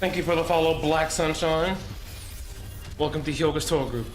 Thank you for the follow, Black Sunshine. Welcome to Hyoga's Tour Group.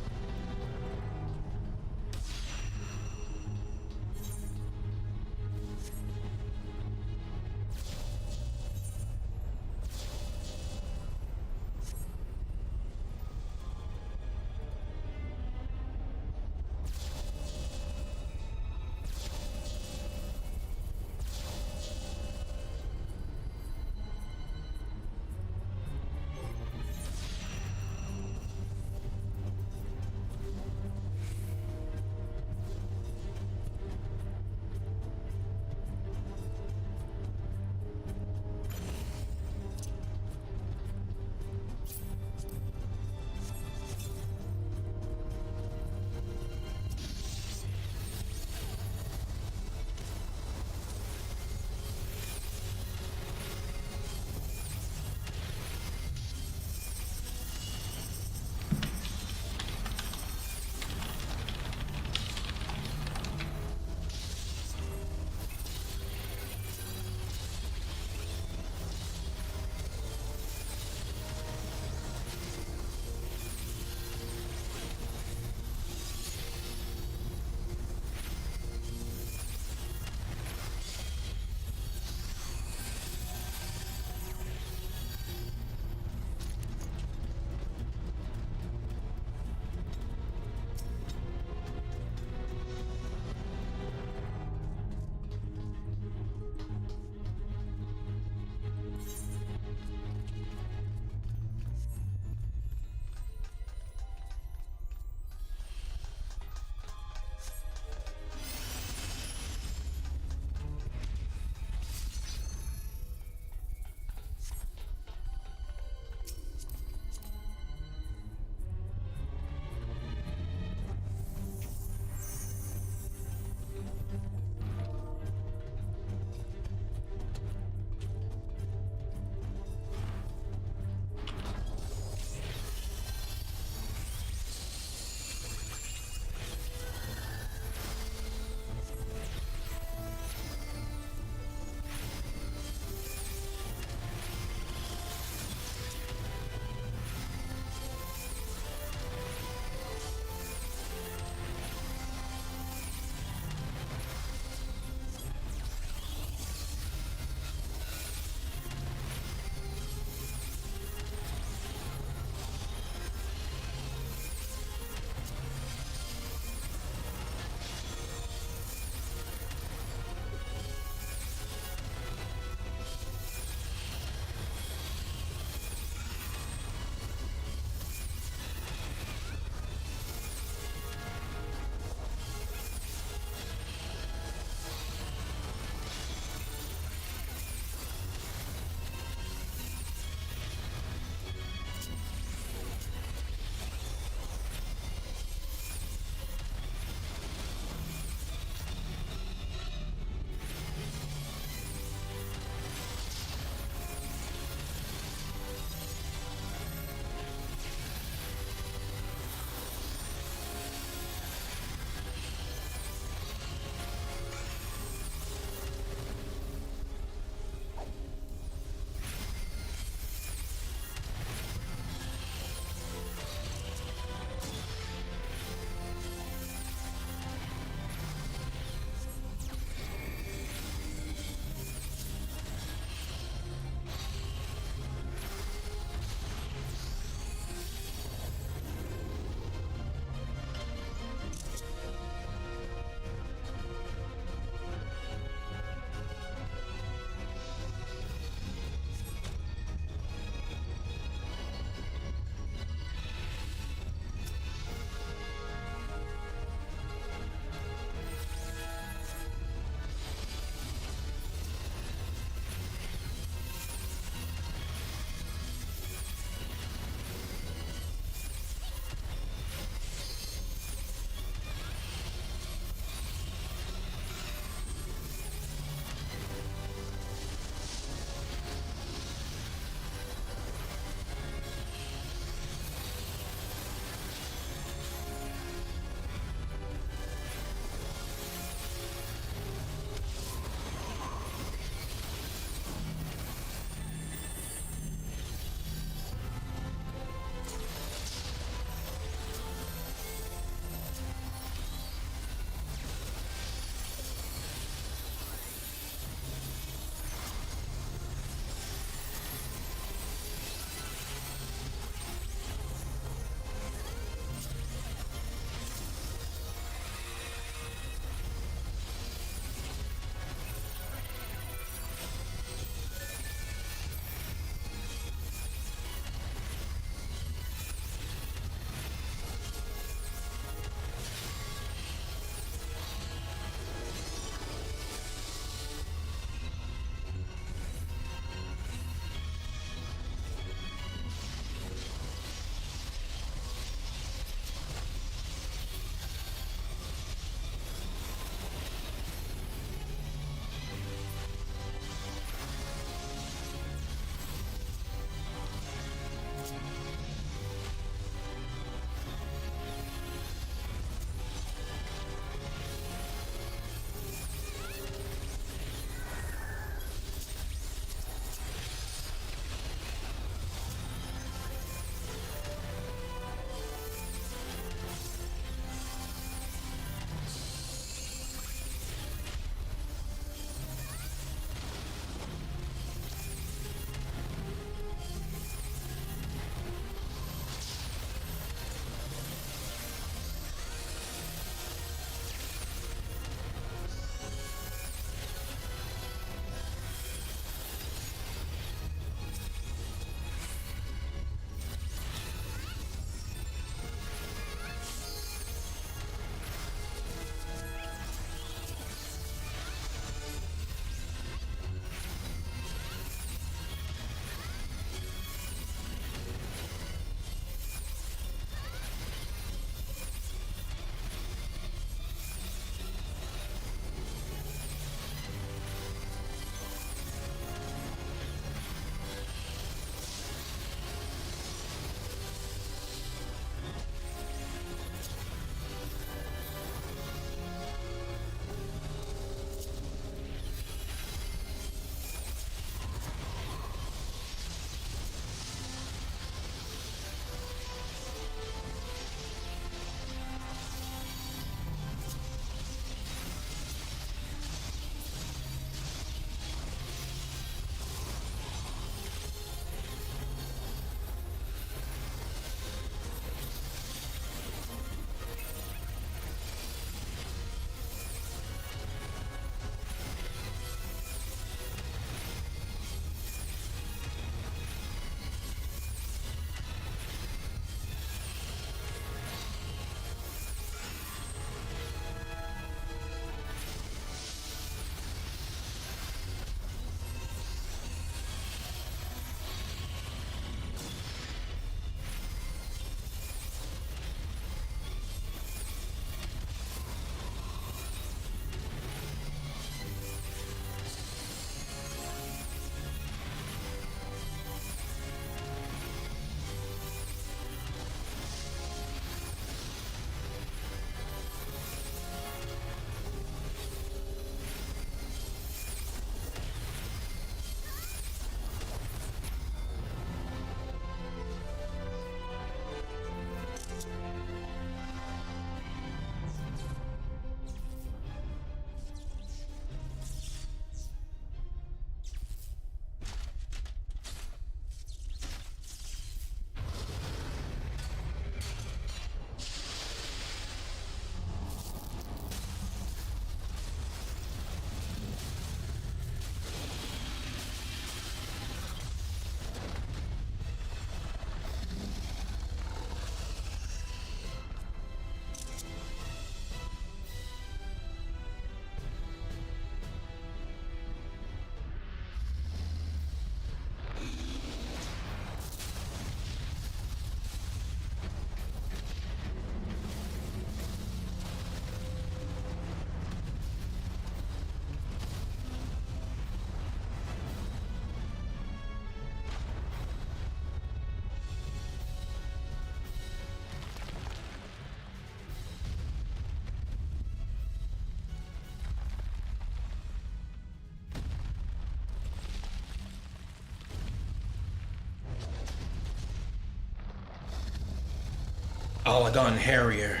Alagon Harrier.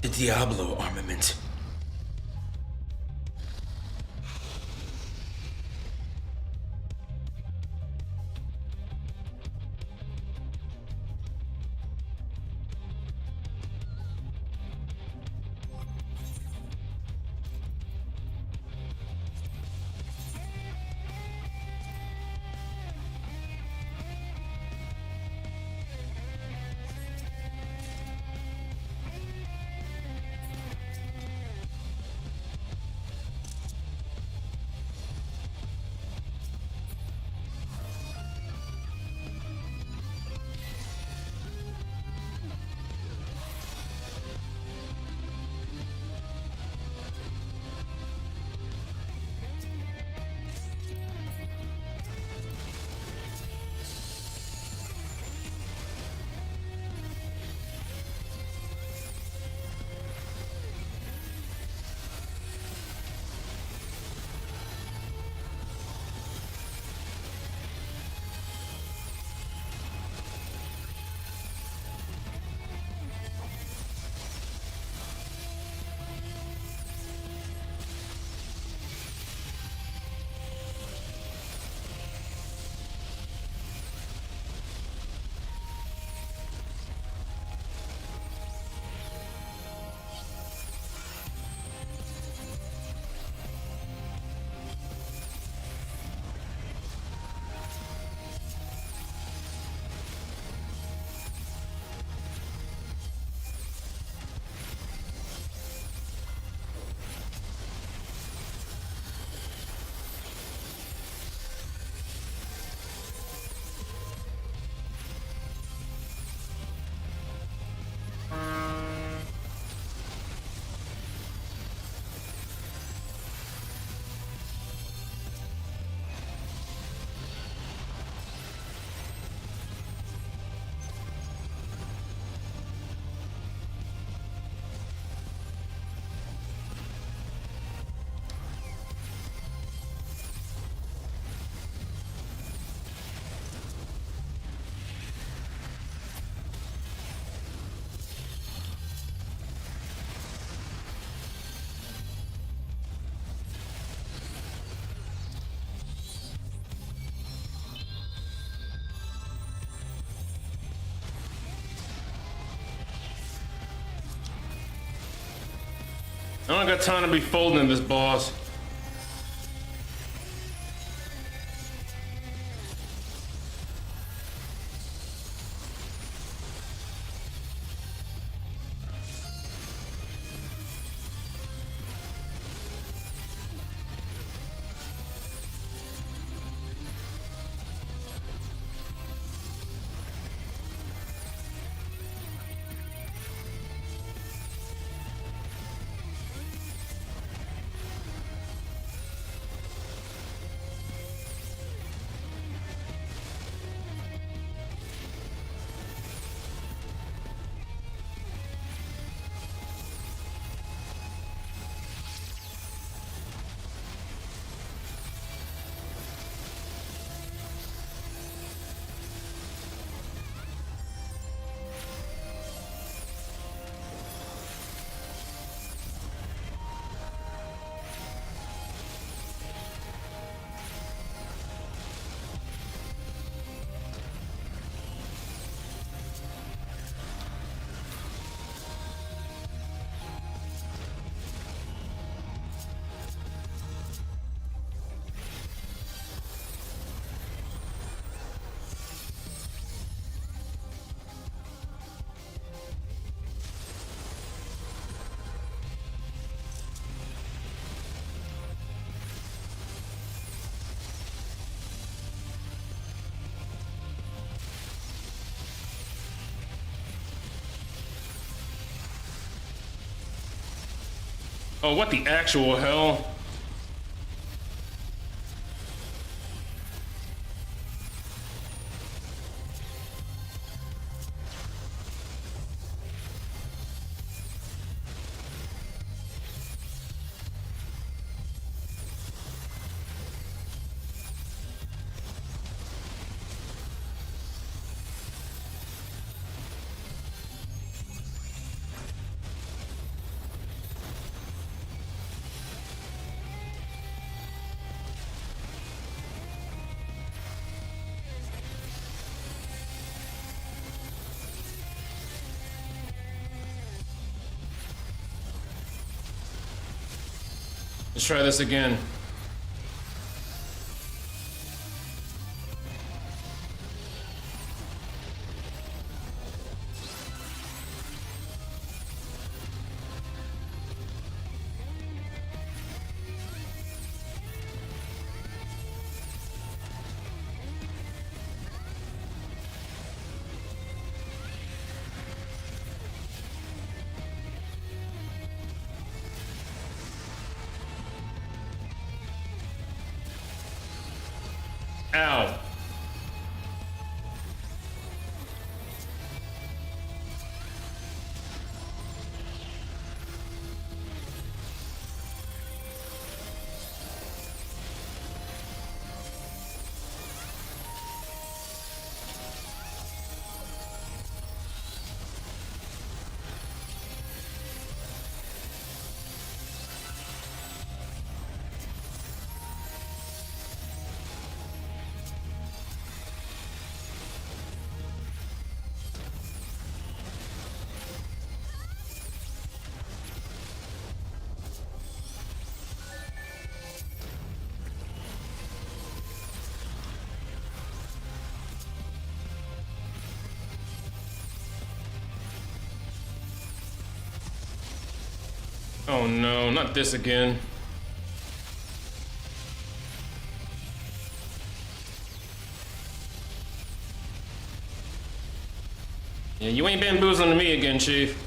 The Diablo armament. I don't got time to be folding this boss. Oh, what the actual hell? Let's try this again. Ow. Oh no, not this again. Yeah, you ain't bamboozling me again, Chief.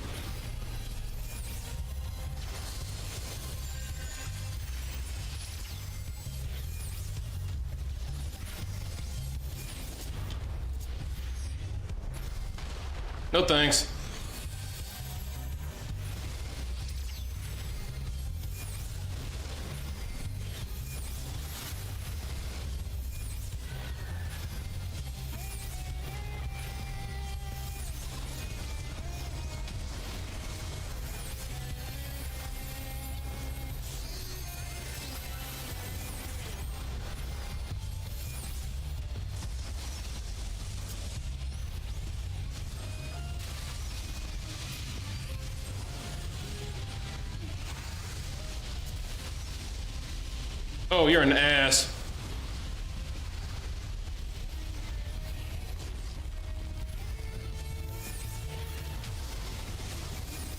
No thanks. Oh, you're an ass.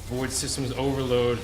Void systems overload.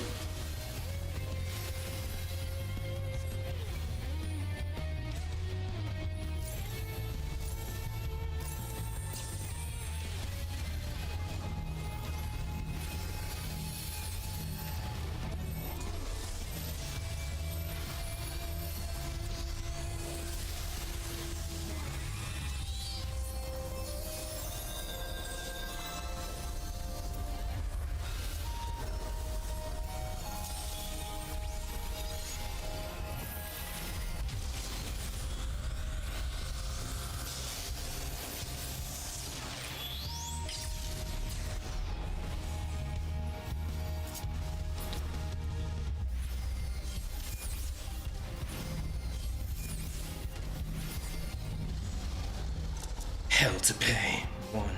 Hell to pay. One.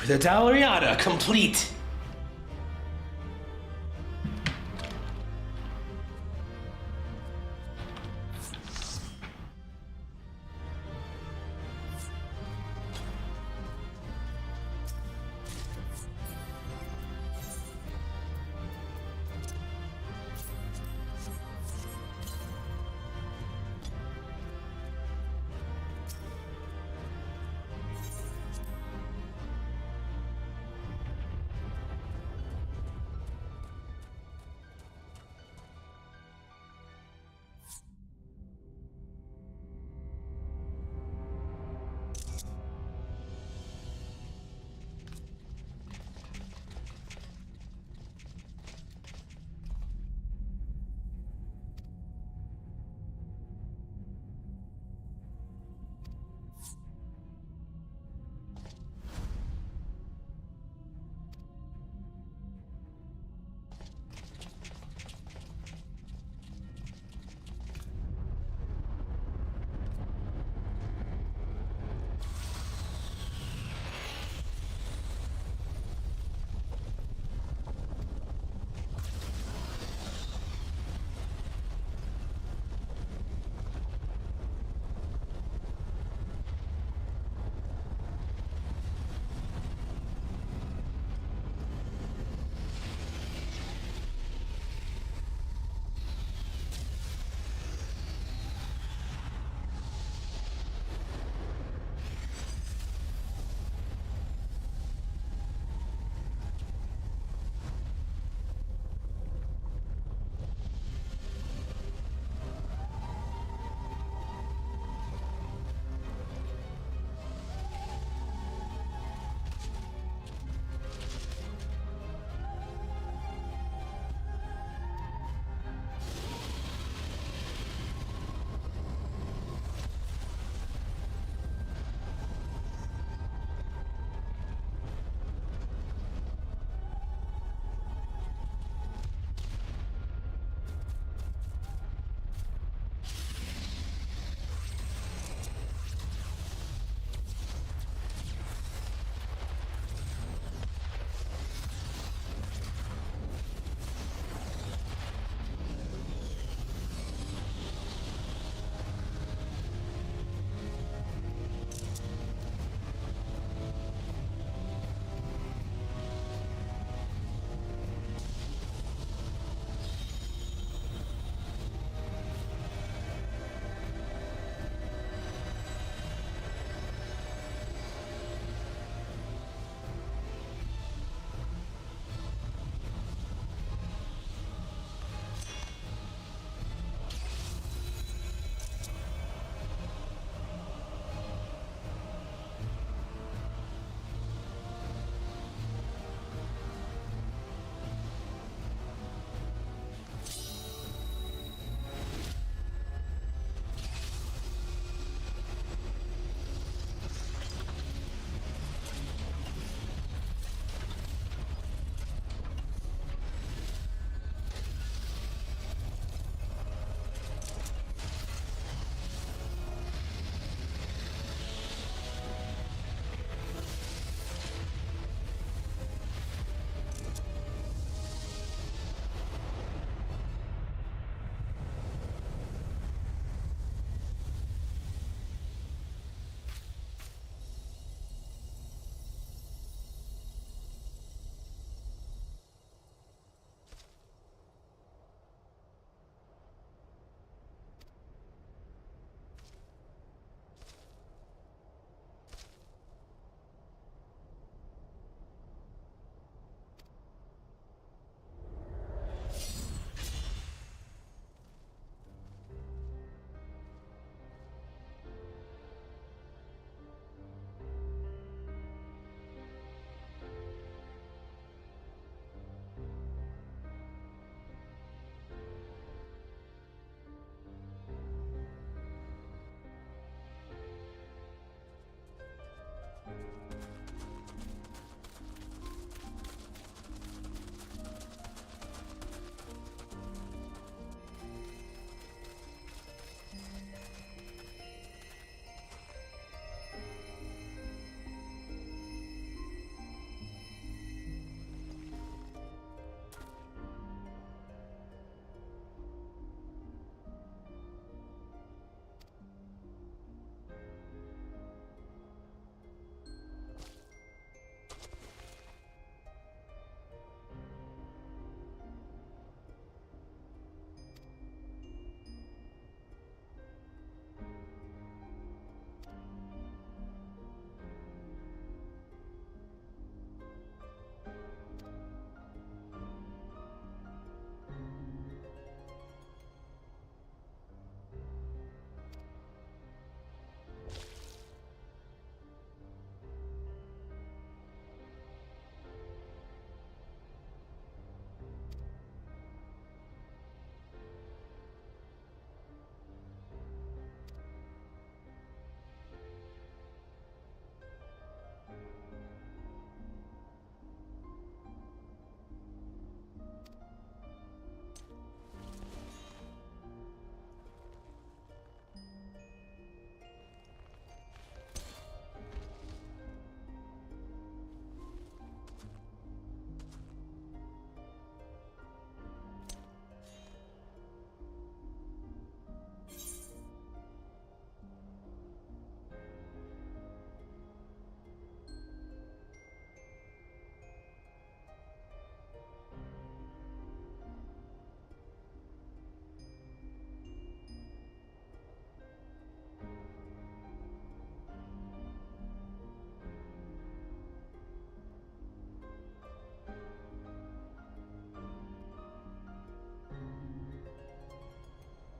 The Dalriada complete.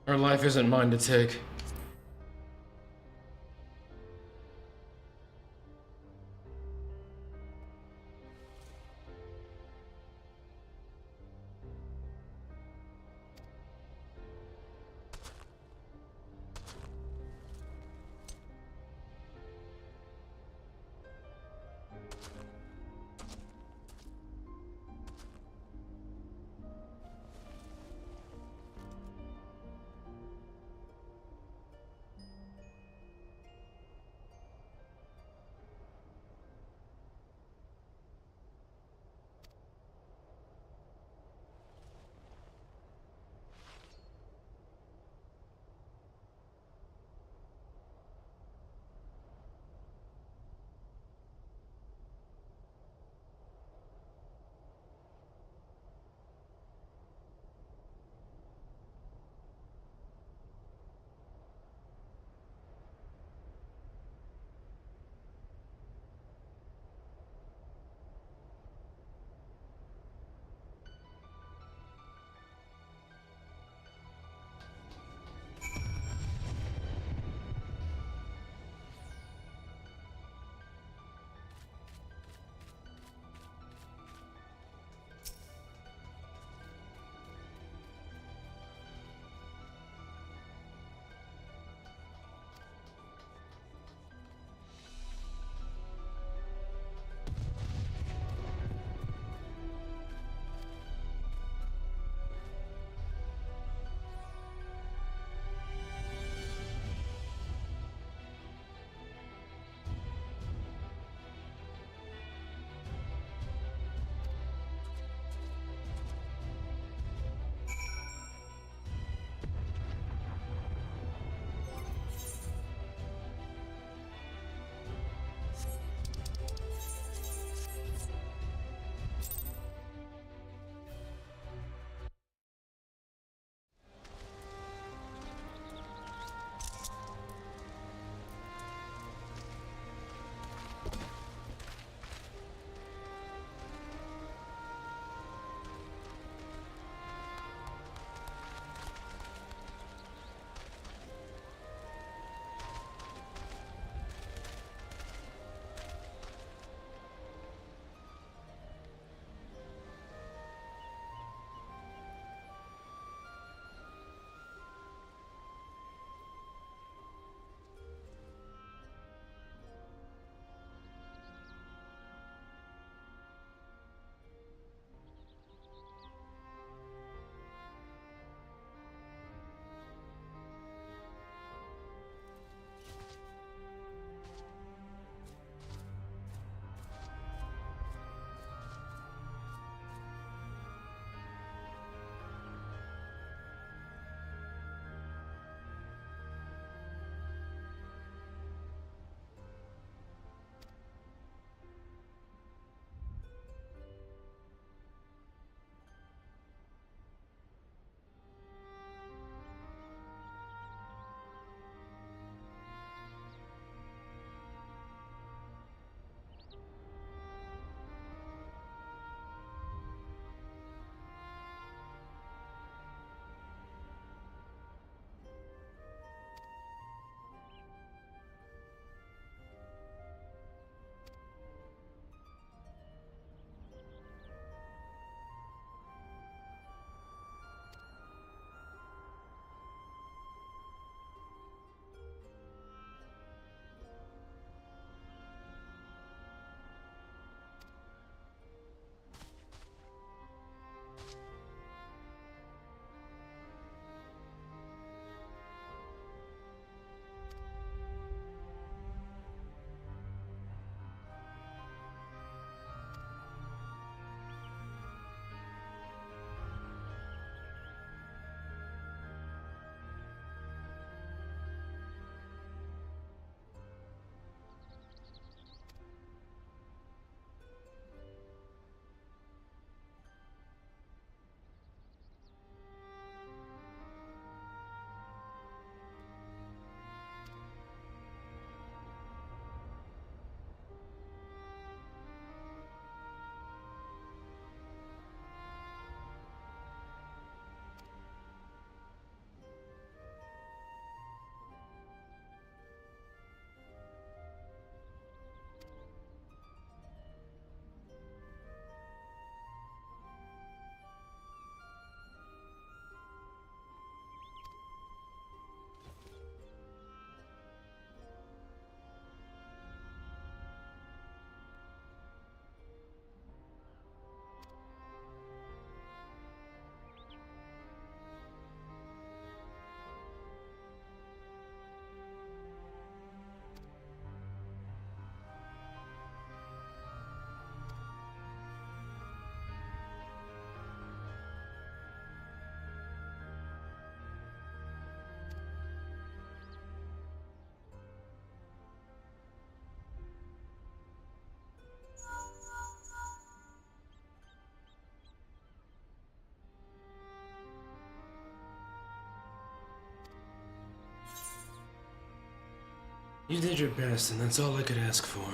Her life isn't mine to take. You did your best, and that's all I could ask for.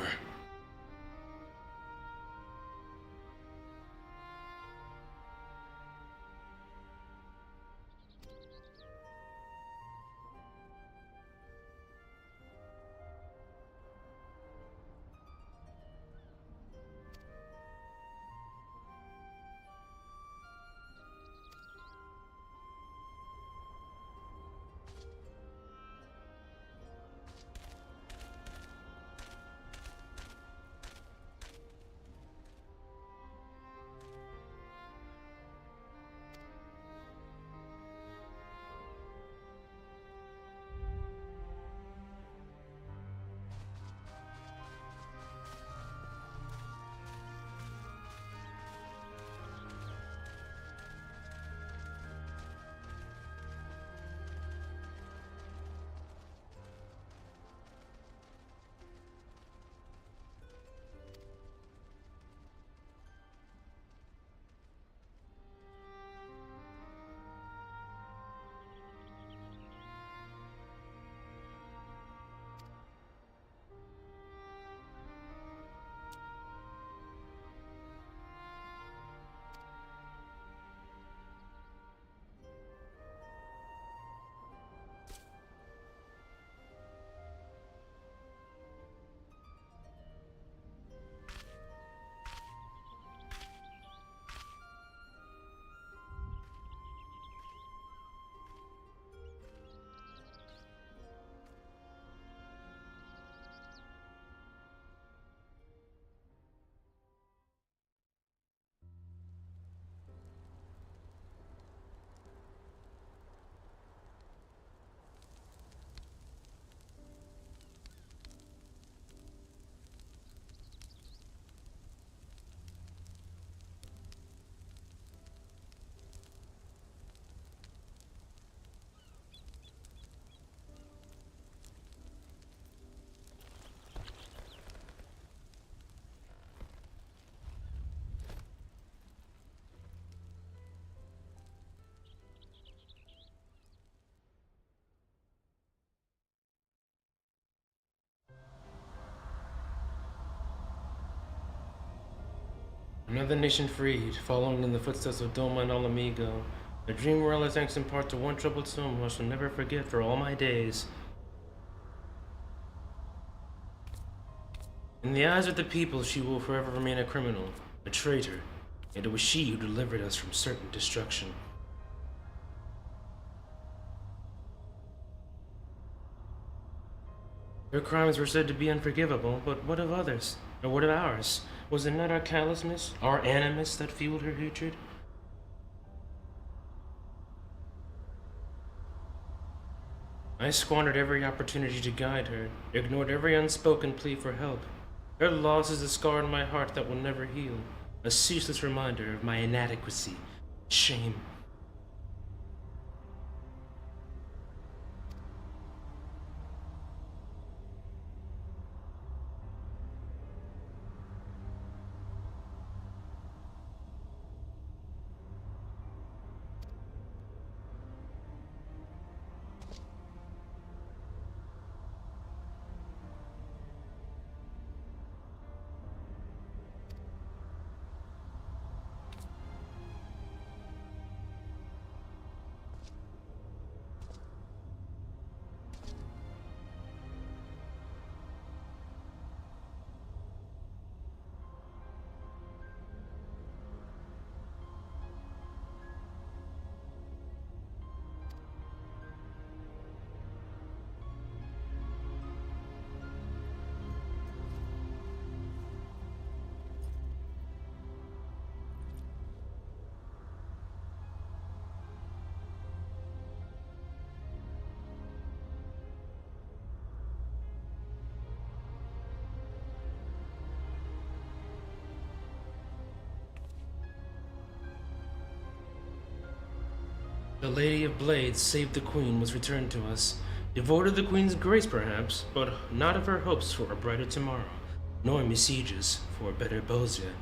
Another nation freed, following in the footsteps of Doma and Alamigo. A dream Morella thanks in part to one troubled soul whom I shall never forget for all my days. In the eyes of the people, she will forever remain a criminal, a traitor, yet it was she who delivered us from certain destruction. Her crimes were said to be unforgivable, but what of others? Or what of ours? Was it not our callousness, our animus that fueled her hatred? I squandered every opportunity to guide her, ignored every unspoken plea for help. Her loss is a scar in my heart that will never heal, a ceaseless reminder of my inadequacy, shame. The Lady of Blades saved the Queen was returned to us. Devoid of the Queen's grace, perhaps, but not of her hopes for a brighter tomorrow, nor Misiege's for a better Bozia.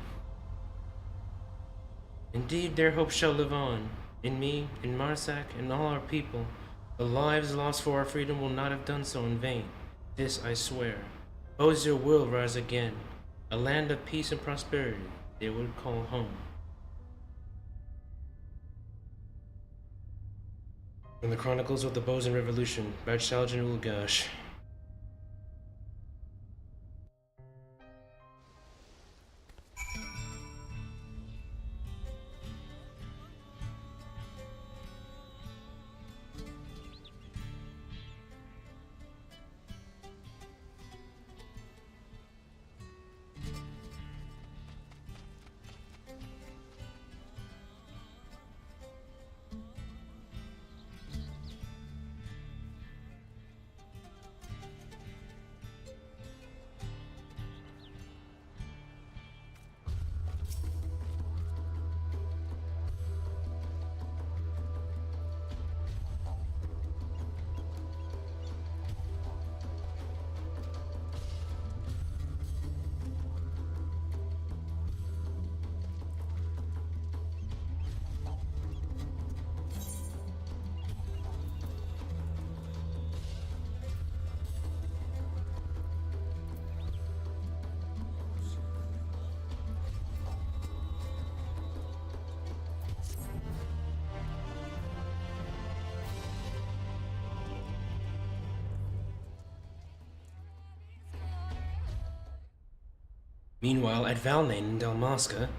Indeed, their hope shall live on. In me, in Marsak, and all our people. The lives lost for our freedom will not have done so in vain. This I swear. Bozier will rise again, a land of peace and prosperity they would call home. From the Chronicles of the Bozen Revolution by Shaljan Ulgash. Meanwhile, at Valnain in Dalmasca,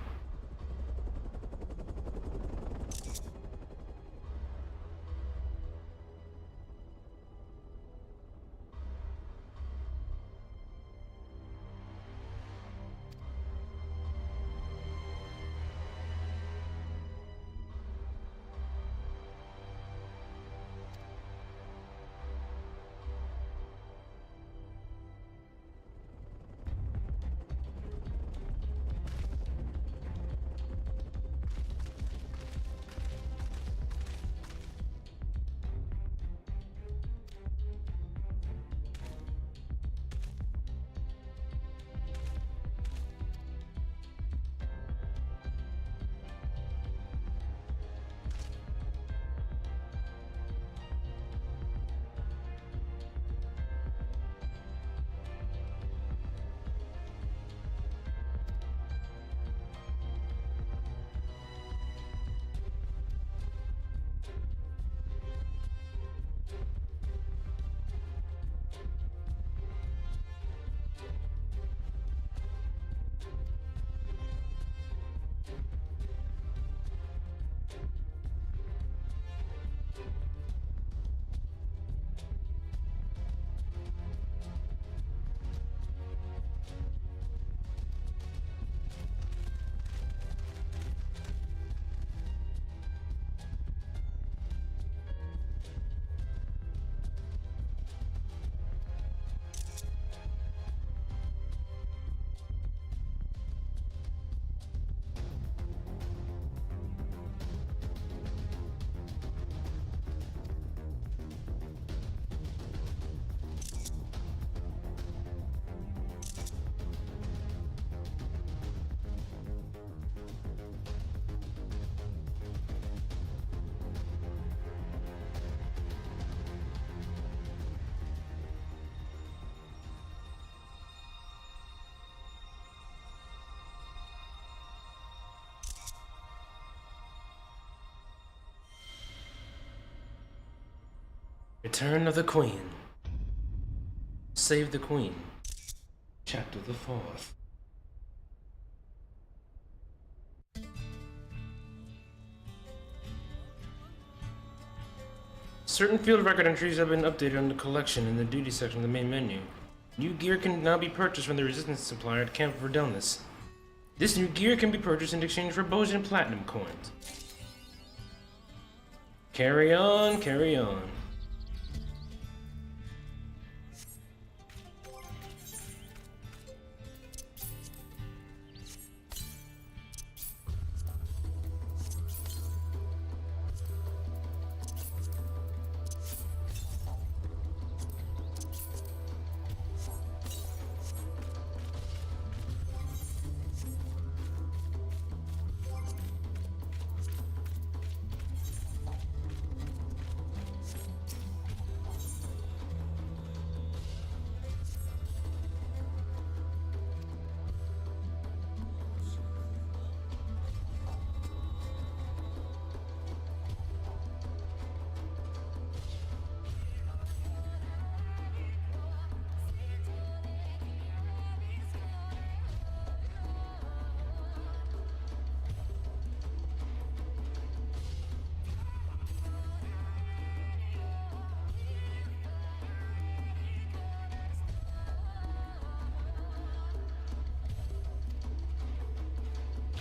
Return of the Queen. Save the Queen. Chapter the 4th. Certain field record entries have been updated on the collection in the duty section of the main menu. New gear can now be purchased from the resistance supplier at Camp Verdelnis. This new gear can be purchased in exchange for Bozian Platinum coins. Carry on, carry on.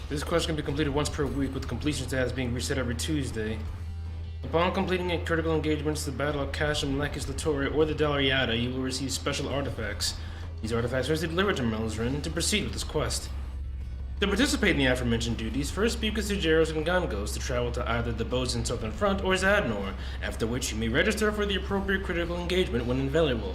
This quest can be completed once per week, with completion stats being reset every Tuesday. Upon completing a critical engagement to the Battle of Kashim, Lekis Latore, or the Dalriada, you will receive special artifacts. These artifacts are delivered to Melzrin to proceed with this quest. To participate in the aforementioned duties, first speak with Sugeros and Gangos to travel to either the Bosun Southern Front or Zadnor, after which you may register for the appropriate critical engagement when available.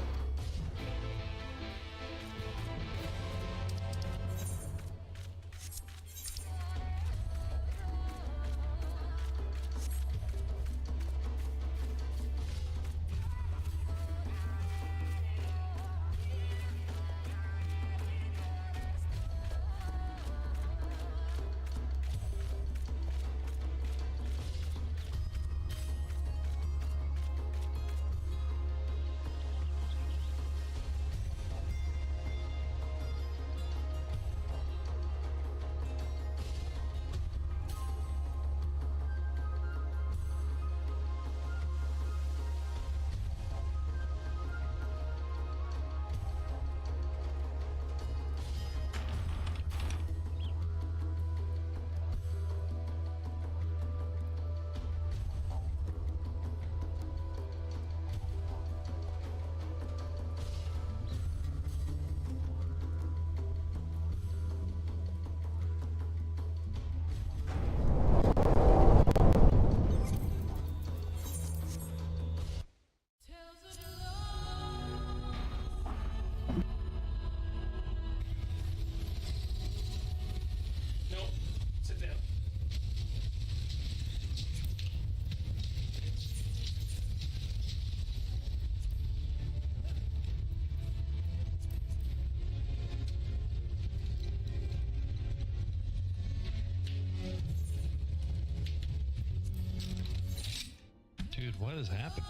Dude, what has happened?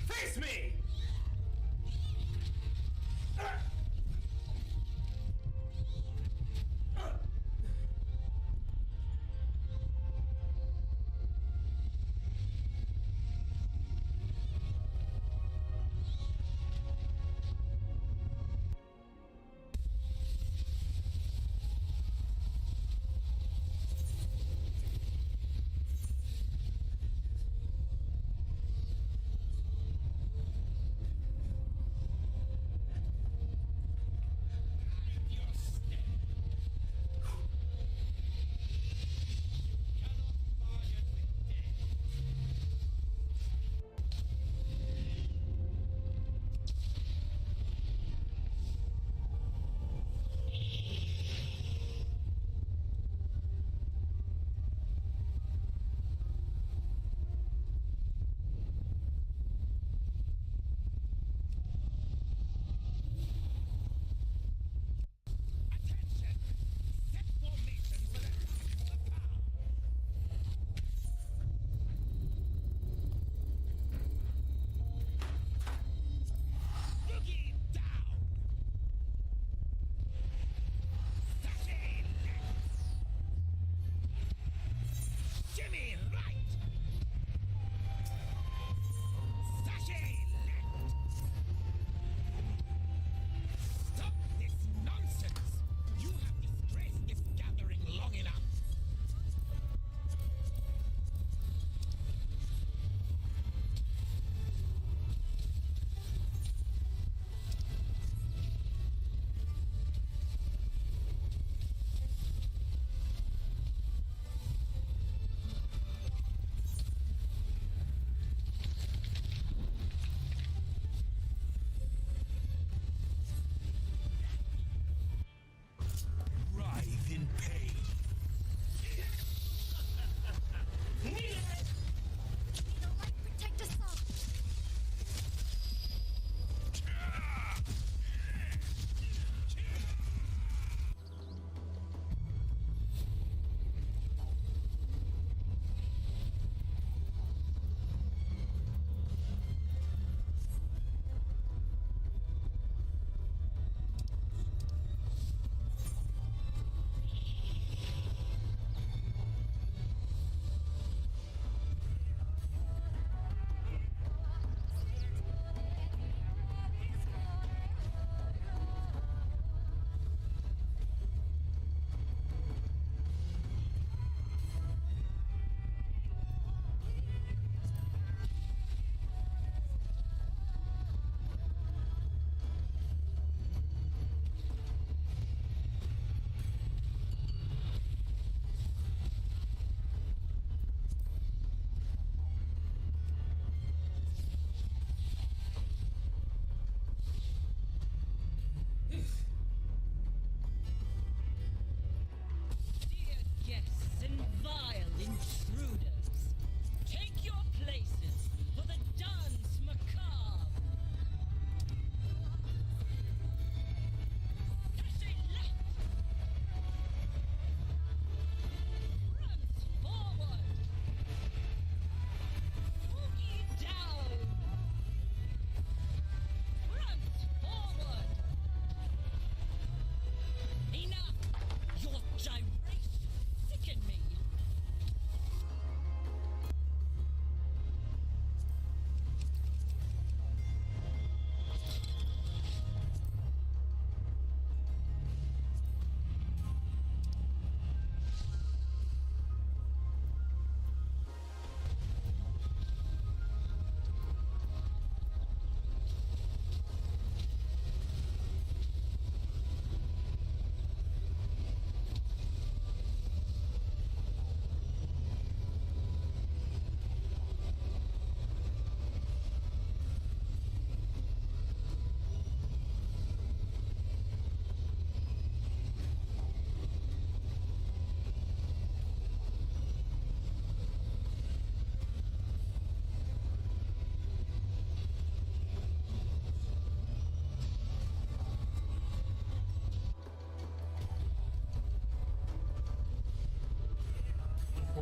Face me!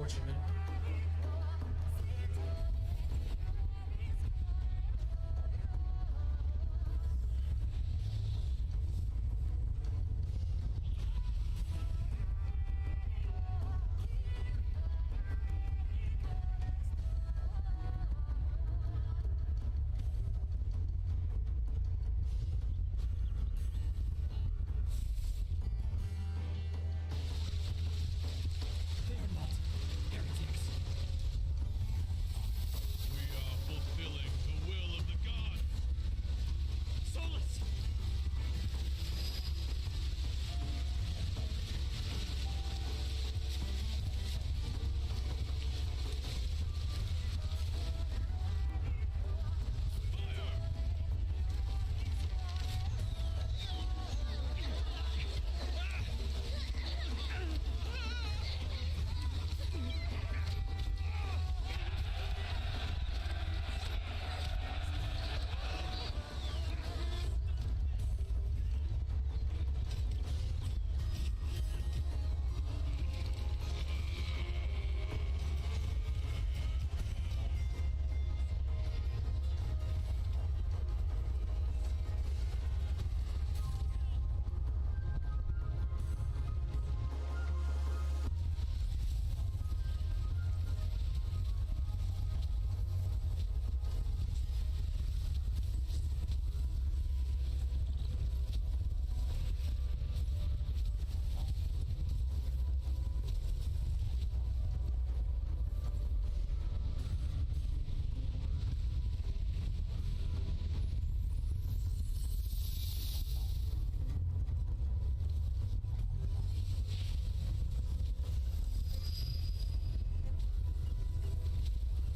unfortunate. They are not heretics. We are fulfilling the will of the god. Solus!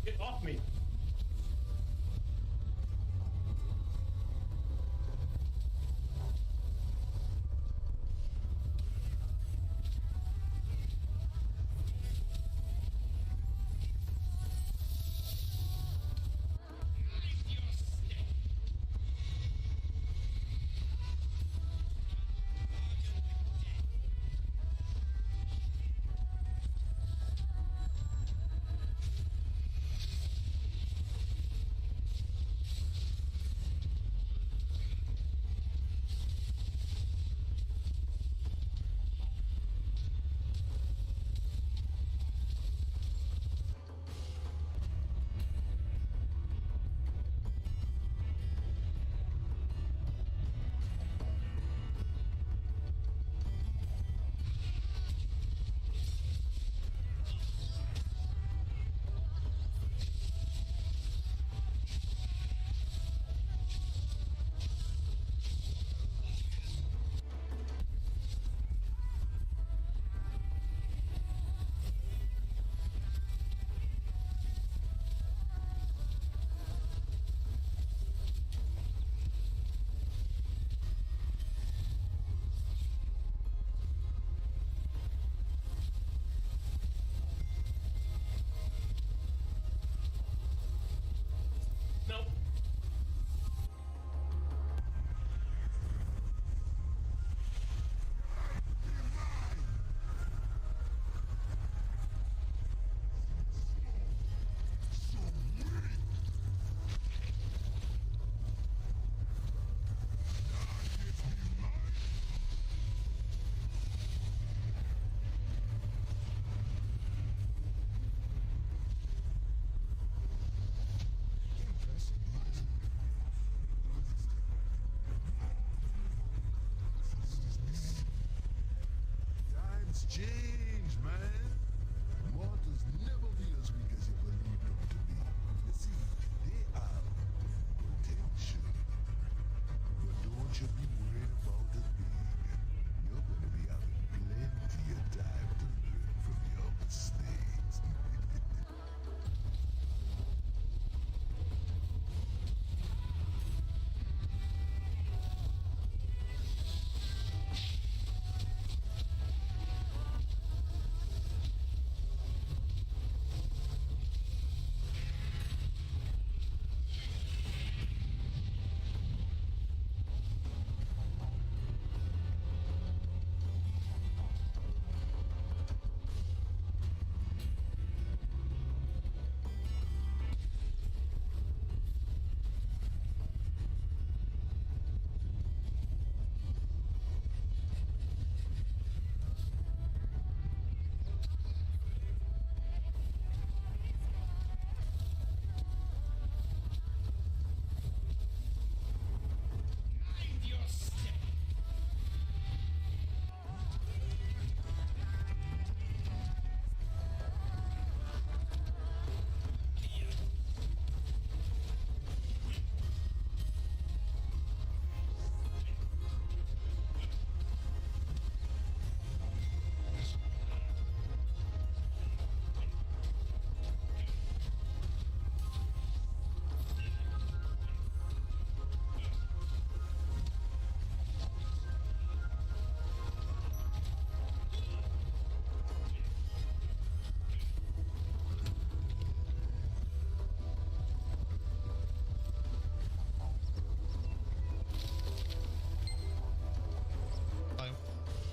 Get off me! No. Times change, man. Mortals never be as weak as you believe them to be. You see, they have potential. But don't you be worried about a thing. You're going to be having plenty of time to learn from your mistakes.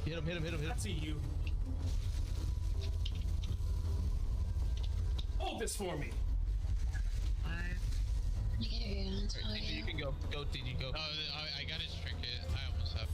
Hit him. I see you. Hold this for me. You can go. Go, TG, go. Oh, I got his trinket. I almost have.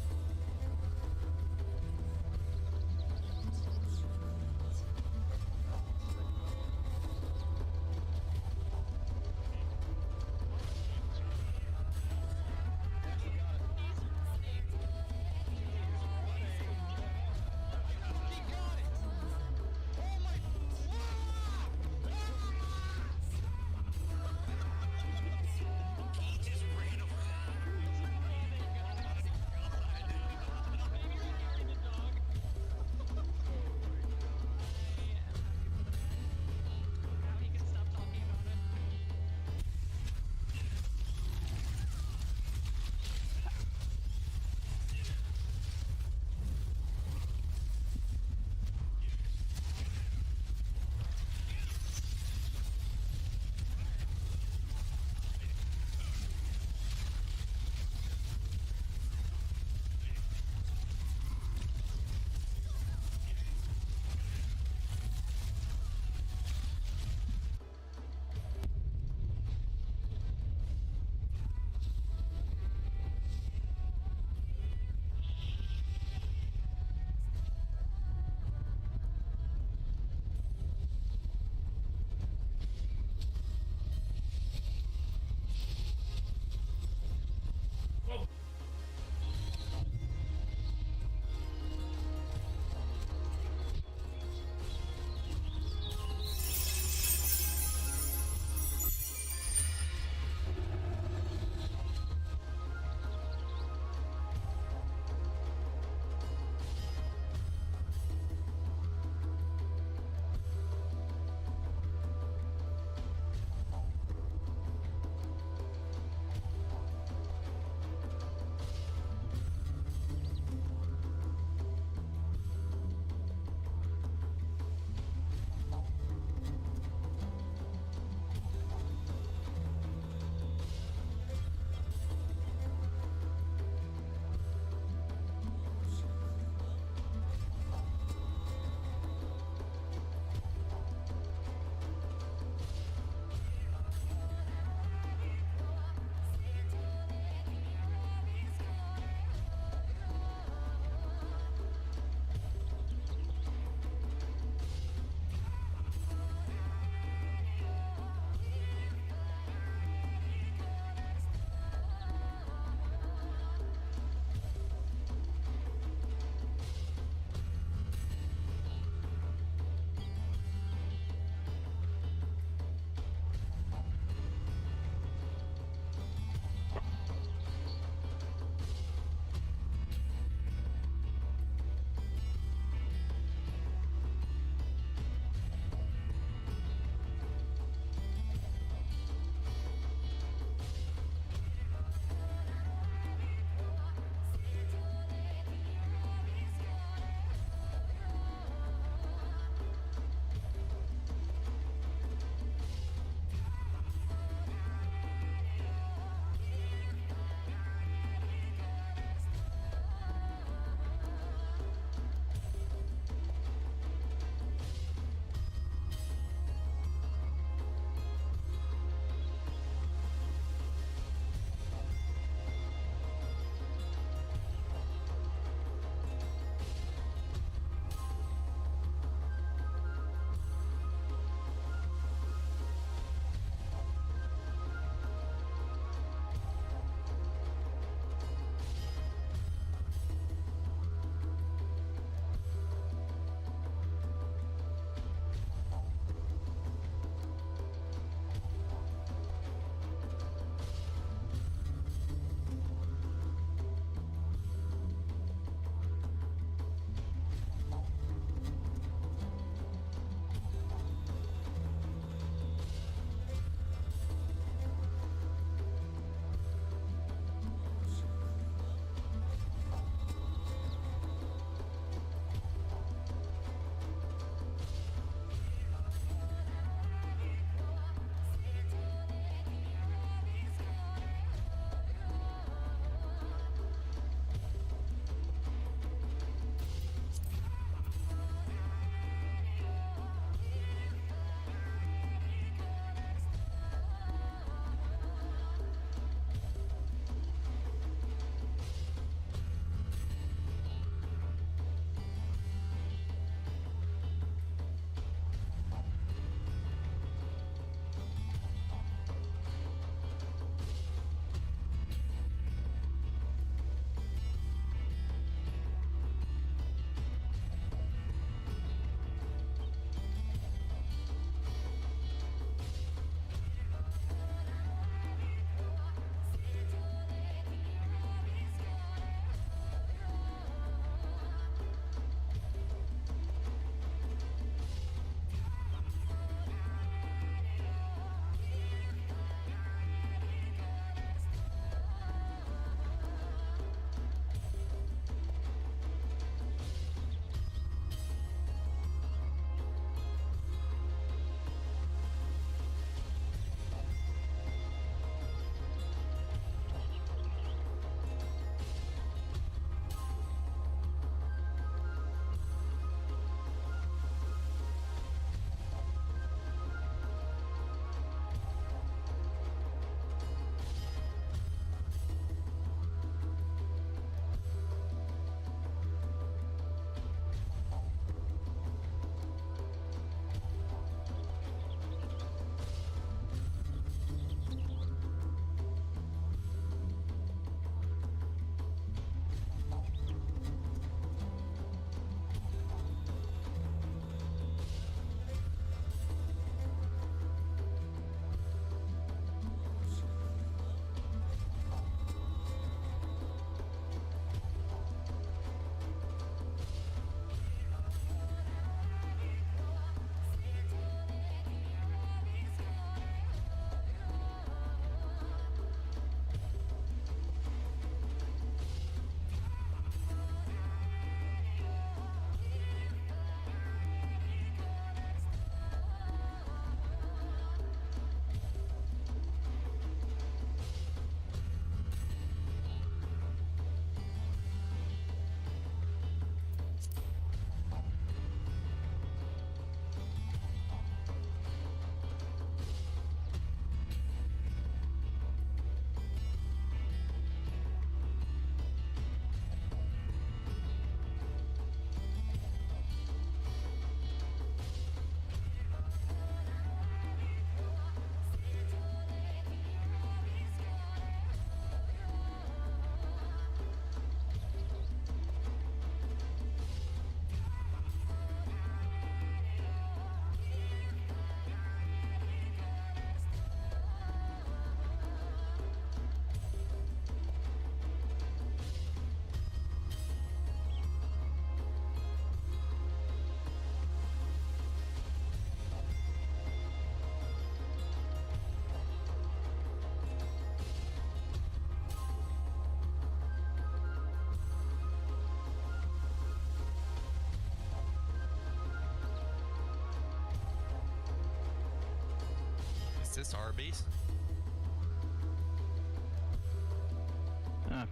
Is this Arby's?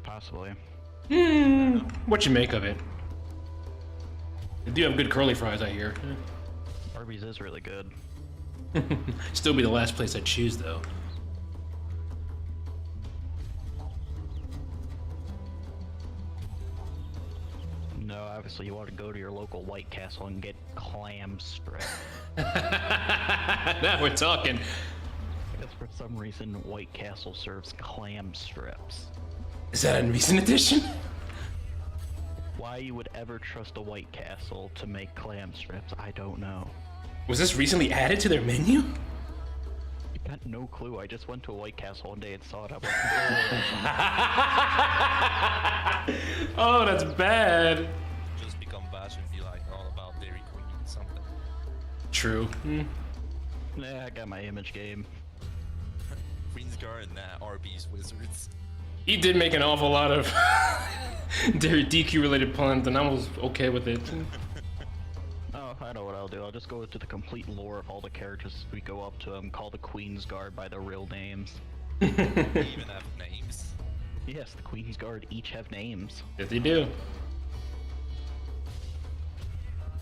Possibly. What you make of it? They do have good curly fries, I hear. Arby's is really good. Still be the last place I'd choose, though. No, obviously you want to go to your local White Castle and get clam strip. Now we're talking. Because for some reason White Castle serves clam strips. Is that a recent addition? Why you would ever trust a White Castle to make clam strips, I don't know. Was this recently added to their menu? I got no clue. I just went to a White Castle one day and saw it. I'm like, Oh, that's bad. Just become Bash and be like all about Dairy Queen or something. True. nah, I got my image game. Queen's Guard and Arby's Wizards. He did make an awful lot of Dairy DQ related puns, and I was okay with it. Oh, I know what I'll do. I'll just go into the complete lore of all the characters we go up to them, call the Queen's Guard by their real names. They even have names. Yes, the Queen's Guard each have names. Yes, they do.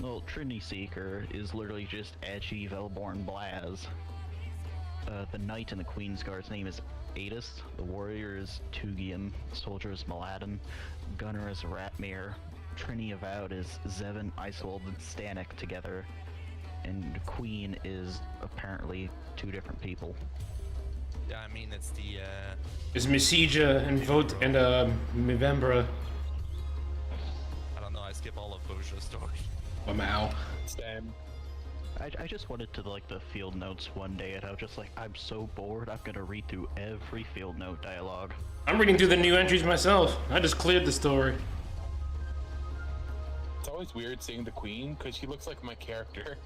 Well, Trinity Seeker is literally just Edgy Velborn Blaz. The Knight in the Queen's Guard's name is Adis, the Warrior is Tugian, Soldier is Maladin, Gunner is Ratmir, Trini Avowed is Zevin, Isold, and Stanek together, and Queen is apparently two different people. Yeah, I mean it's the It's Misija and Vote and Mivembra. I don't know, I skip all of Boja's stories. Wow. Same. I just went into like the field notes one day and I was just like, I'm so bored, I'm gonna read through every field note dialogue. I'm reading through the new entries myself. I just cleared the story. It's always weird seeing the queen because she looks like my character.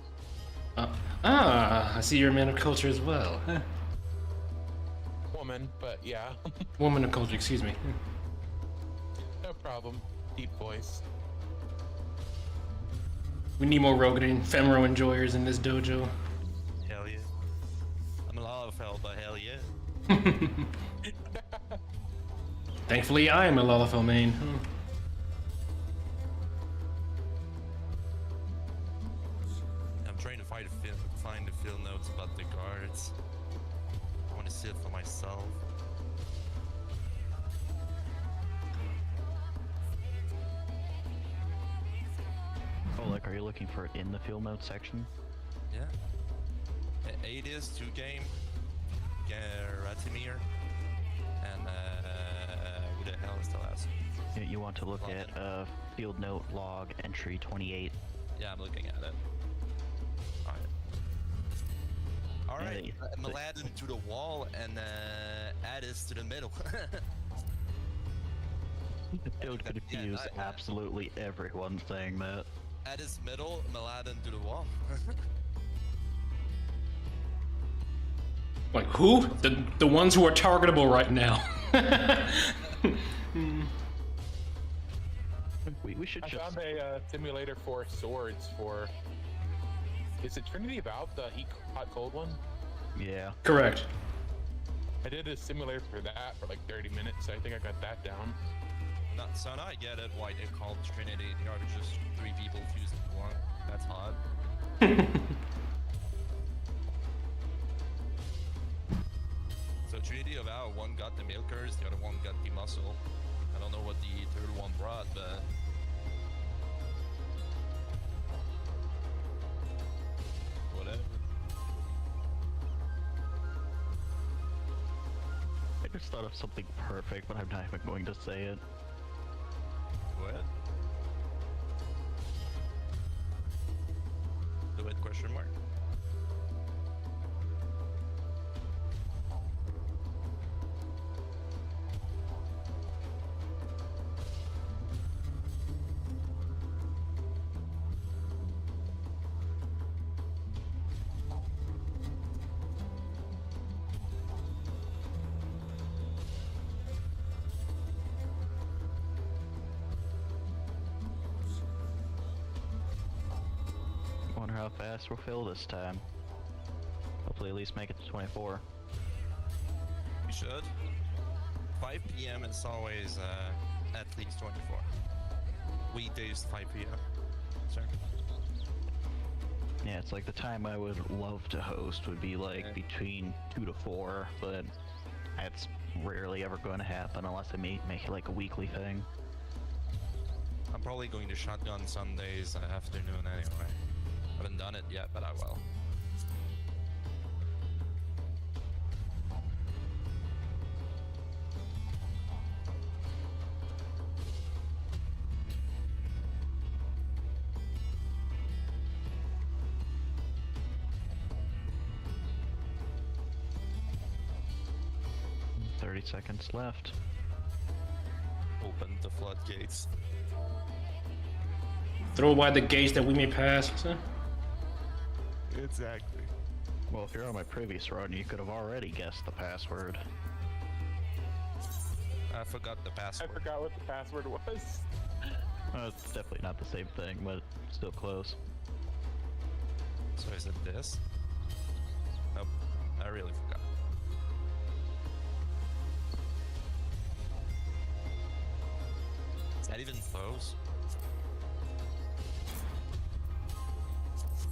I see you're a man of culture as well. Woman, but yeah. Woman of culture, excuse me. No problem. Deep voice. We need more Rogan and Femro enjoyers in this dojo. Hell yeah. I'm a Lalafell, but hell yeah. Thankfully, I am a Lalafell main. I'm trying to find the field notes about the guards. I want to see it for myself. Oh, like, are you looking for it in the field notes section? Yeah. 8 is 2 game. Ratimir. And who the hell is the last one? You want to look at field note log entry 28. Yeah, I'm looking at it. Alright. Hey, Maladin to the wall and Addis to the middle. Don't confuse absolutely everyone saying that. Addis middle, Maladin to the wall. Like who? The ones who are targetable right now. We should I just... found a simulator for swords for... Is it Trinity Avowed, the hot cold one? Yeah. Correct. I did a simulator for that for like 30 minutes, so I think I got that down. So now I get it why they called Trinity. They are just 3 people fused into one. That's hot. So Trinity of our one got the milkers, the other one got the muscle. I don't know what the third one brought, but whatever. I just thought of something perfect, but I'm not even going to say it. What? Do it, question mark. Wonder how fast we'll fill this time. Hopefully at least make it to 24. We should. 5 p.m. is always at least 24. Weekdays 5 p.m. Sure. Yeah, it's like the time I would love to host would be like between 2 to 4, but that's rarely ever going to happen unless I make it like a weekly thing. I'm probably going to Shotgun Sundays afternoon anyway. Haven't done it yet, but I will. Seconds left. Open the floodgates. Throw wide the gates that we may pass. Huh? Exactly. Well, if you're on my previous run, you could have already guessed the password. I forgot the I password. forgot what the password was. It's definitely not the same thing, but still close. So is it this? Nope. I really forgot. Is that even close?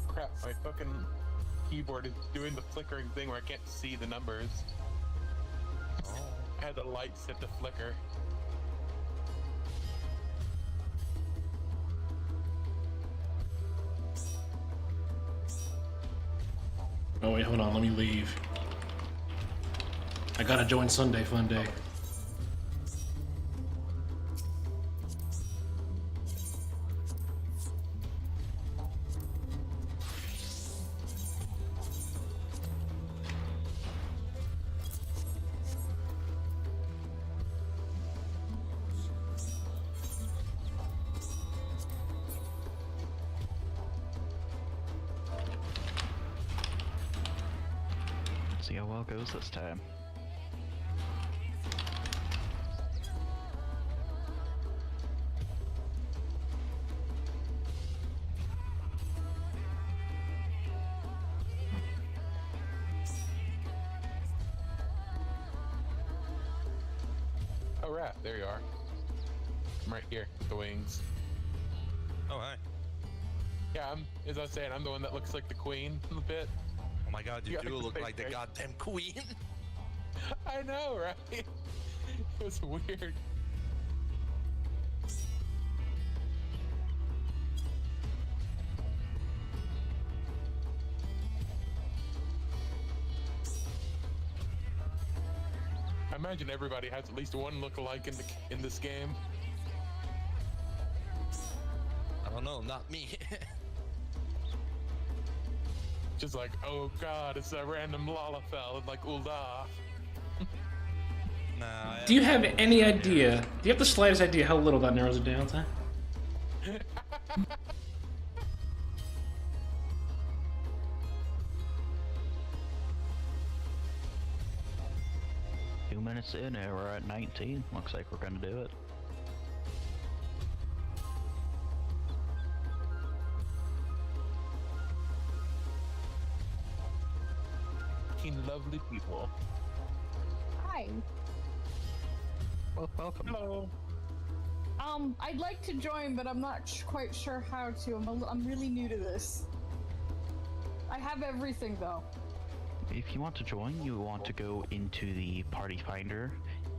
Crap, my fucking keyboard is doing the flickering thing where I can't see the numbers. Oh. I had the light set to flicker. Oh wait, hold on, let me leave. I gotta join Sunday Fun Day. See how well it goes this time. Oh, right, there you are. I'm right here, the wings. Oh, hi. Yeah, as I was saying, I'm the one that looks like the queen a bit. Oh my god, you Yeah, do it's look fake like the face. goddamn queen. I know, right? It was weird. I imagine everybody has at least one look-alike in this game. I don't know, not me. Just like, oh god, it's a random Lalafell like Ul'dah. Nah, I Do you have any idea? Do you have the slightest idea how little that narrows it down to? 2 minutes in and we're at 19. Looks like we're gonna do it. Lovely people. Hi. Well, welcome. Hello. I'd like to join, but I'm not quite sure how to. I'm really new to this. I have everything though. If you want to join, you want to go into the party finder,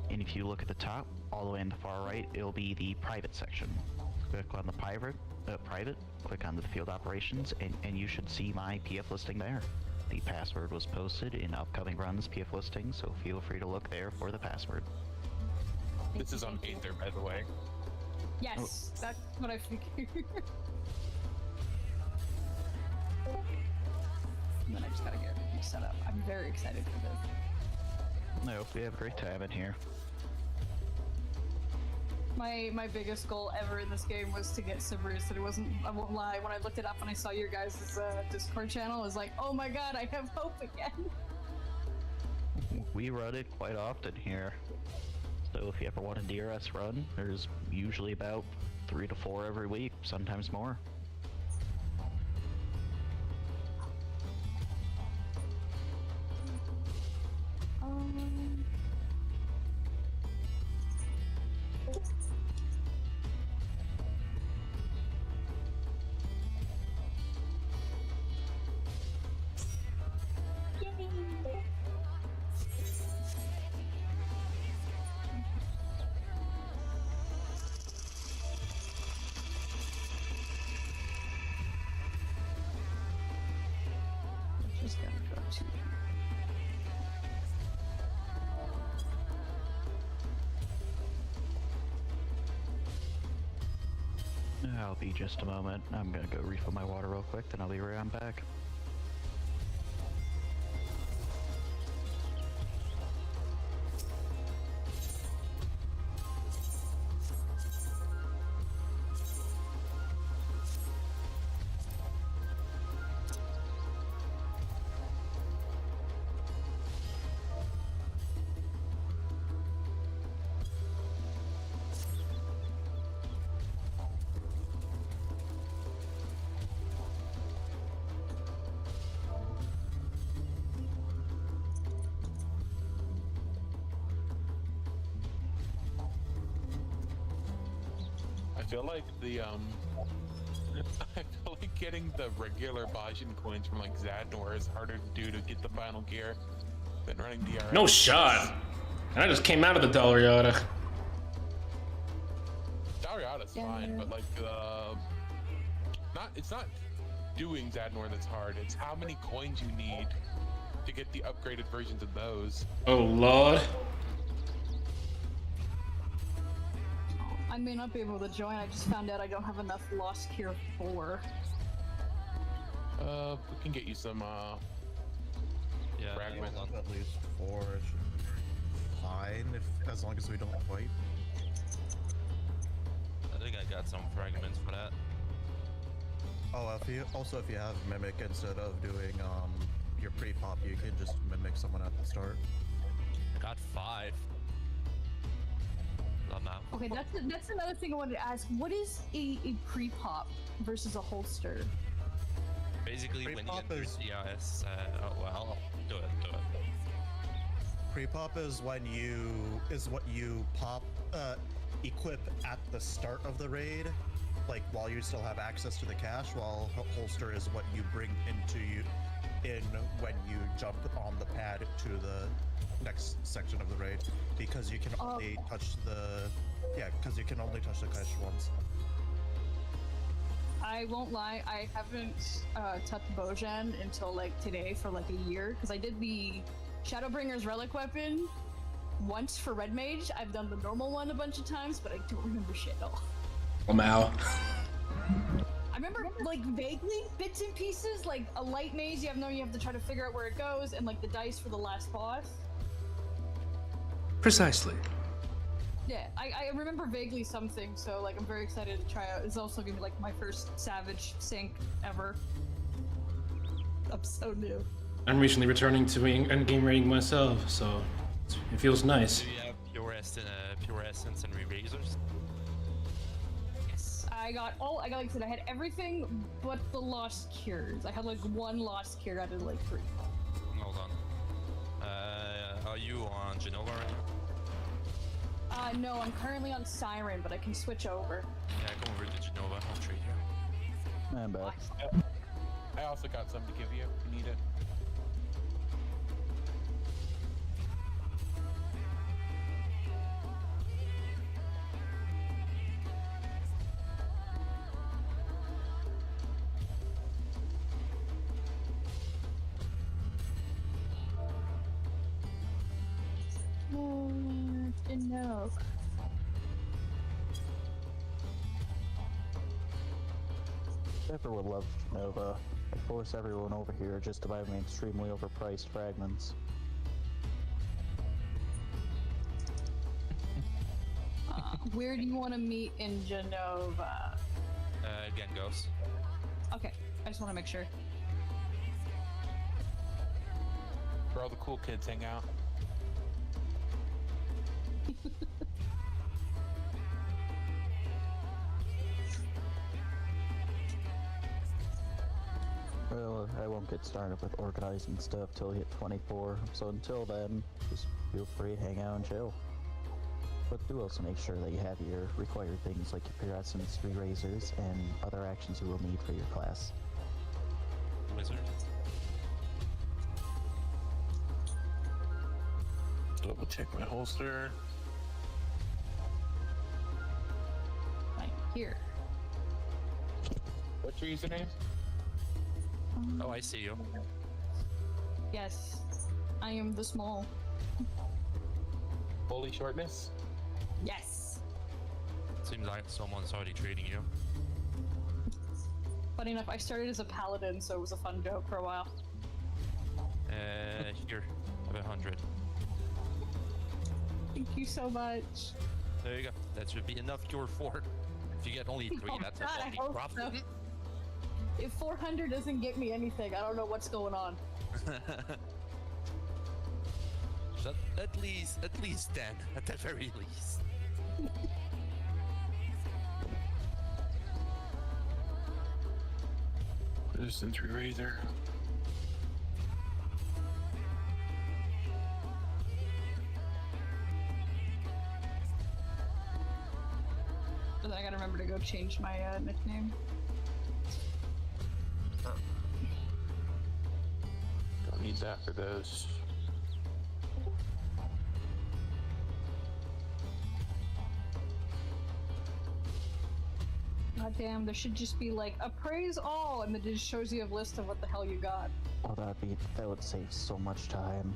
and if you look at the top, all the way in the far right, it'll be the private section. Click on the private, click on the field operations, and you should see my PF listing there. The password was posted in upcoming runs PF listing, so feel free to look there for the password. This is on Aether, by the way. Yes, that's what I figured. And then I just gotta get everything set up. I'm very excited for this. No, we have a great time in here. My biggest goal ever in this game was to get Cerberus, and it wasn't, I won't lie, when I looked it up and I saw your guys' Discord channel, I was like, oh my god, I have hope again. We run it quite often here. So if you ever want a DRS run, there's usually about 3 to 4 every week, sometimes more. I'll be just a moment. I'm gonna go refill my water real quick, then I'll be right back. I feel like the I feel like getting the regular Bajin coins from like Zadnor is harder to do to get the final gear than running DRS. No shot. I just came out of the Dalriada. Dariada's fine, but like it's not doing Zadnor that's hard. It's how many coins you need to get the upgraded versions of those. Oh lord. I may not be able to join. I just found out I don't have enough Lost Cure 4. We can get you some Yeah, fragments. hold on. At least 4 should be fine, as long as we don't wipe. I think I got some fragments for that. Oh, if you have Mimic, instead of doing your pre-pop, you can just mimic someone at the start. I got 5. Love now. Okay, that's another thing I wanted to ask. What is a pre-pop versus a holster? Basically, when you Pre-pop get your is- CRS, oh well, do it. Pre-pop is what you pop, equip at the start of the raid, like while you still have access to the cache, while holster is what you bring when you jump on the pad to the next section of the raid, because you can only touch the cache once. I won't lie, I haven't touched Bojan until like today for like a year, because I did the Shadowbringer's relic weapon once for Red Mage. I've done the normal one a bunch of times, but I don't remember shit at all. Oh Mal. I remember like vaguely bits and pieces, like a light maze you have to try to figure out where it goes, and like the dice for the last boss. Precisely. Yeah, I remember vaguely something, so like I'm very excited to try out. It's also gonna be like my first Savage sync ever. I'm so new. I'm recently returning to endgame raiding myself, so it feels nice. Do you have pure essence and re-razors? Yes, I got like I said, I had everything but the lost cures. I had like one lost cure out of like 3. Hold on. Are you on Genova right now? No, I'm currently on Siren, but I can switch over. Yeah, come over to Genova. I'll trade you. I'm back. I also got some to give you if you need it. Enough. Pepper would love Nova. I force everyone over here just to buy me extremely overpriced fragments. Where do you want to meet in Genova? Gengos. Okay, I just want to make sure. Where all the cool kids hang out. Well, I won't get started with organizing stuff till we hit 24, so until then, just feel free to hang out and chill. But do also make sure that you have your required things like your pure essence, re-razors, and other actions you will need for your class. Wizard. Double check my holster. Right here. What's your username? Oh, I see you. Yes, I am the small. Holy shortness? Yes. Seems like someone's already trading you. Funny enough, I started as a paladin, so it was a fun joke for a while. Here, have 100. Thank you so much. There you go. That should be enough cure 4. If you get only 3, Oh that's God, a I lucky hope profit. so. If 400 doesn't get me anything, I don't know what's going on. So at least 10, at the very least. Resistance Razor. But then I gotta remember to go change my nickname. Don't need that for those. God damn, there should just be like appraise all, and then it just shows you a list of what the hell you got. Oh, that would save so much time.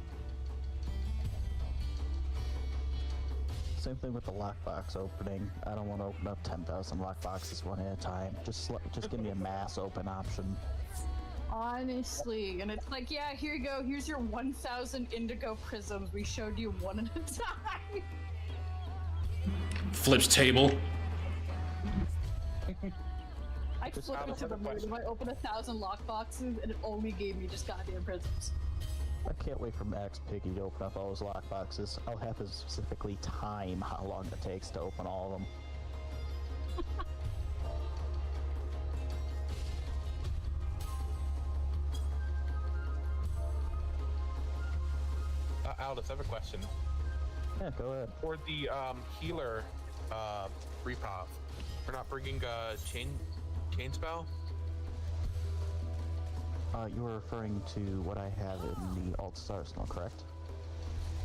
Same thing with the lockbox opening. I don't want to open up 10,000 lockboxes one at a time. Just give me a mass open option. Honestly, and it's like, yeah, here you go. Here's your 1,000 indigo prisms. We showed you one at a time. Flips table. I flipped it to the moon. I opened 1,000 lockboxes, and it only gave me just goddamn prisms. I can't wait for Max Piggy to open up all his lockboxes. I'll have to specifically time how long it takes to open all of them. Aldous, I have a question. Yeah, go ahead. For the healer repop, we're not bringing chain spell? You were referring to what I have in the Altus Arsenal, correct?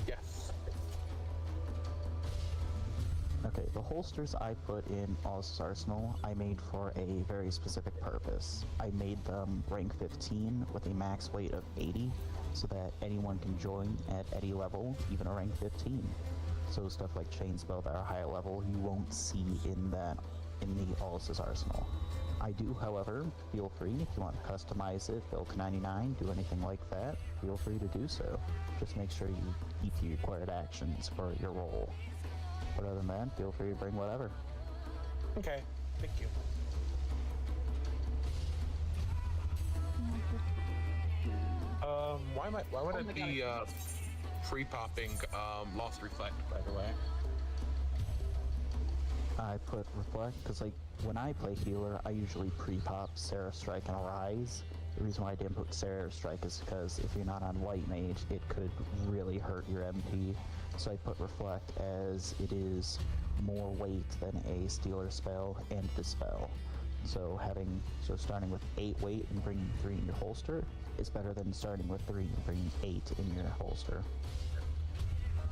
Yes. Okay, the holsters I put in Altus Arsenal, I made for a very specific purpose. I made them rank 15 with a max weight of 80, so that anyone can join at any level, even a rank 15. So stuff like chain spell that are higher level, you won't see in the Altus Arsenal. I do, however, feel free if you want to customize it, build to 99, do anything like that, feel free to do so. Just make sure you keep the required actions for your role. But other than that, feel free to bring whatever. Okay, thank you. Why would it be pre-popping Lost Reflect, by the way? I put Reflect because, like, when I play healer, I usually pre-pop Seraph Strike and Arise. The reason why I didn't put Seraph Strike is because if you're not on White Mage, it could really hurt your MP. So I put Reflect as it is more weight than a Stealer spell and Dispel. So starting with 8 weight and bringing 3 in your holster is better than starting with 3 and bringing 8 in your holster.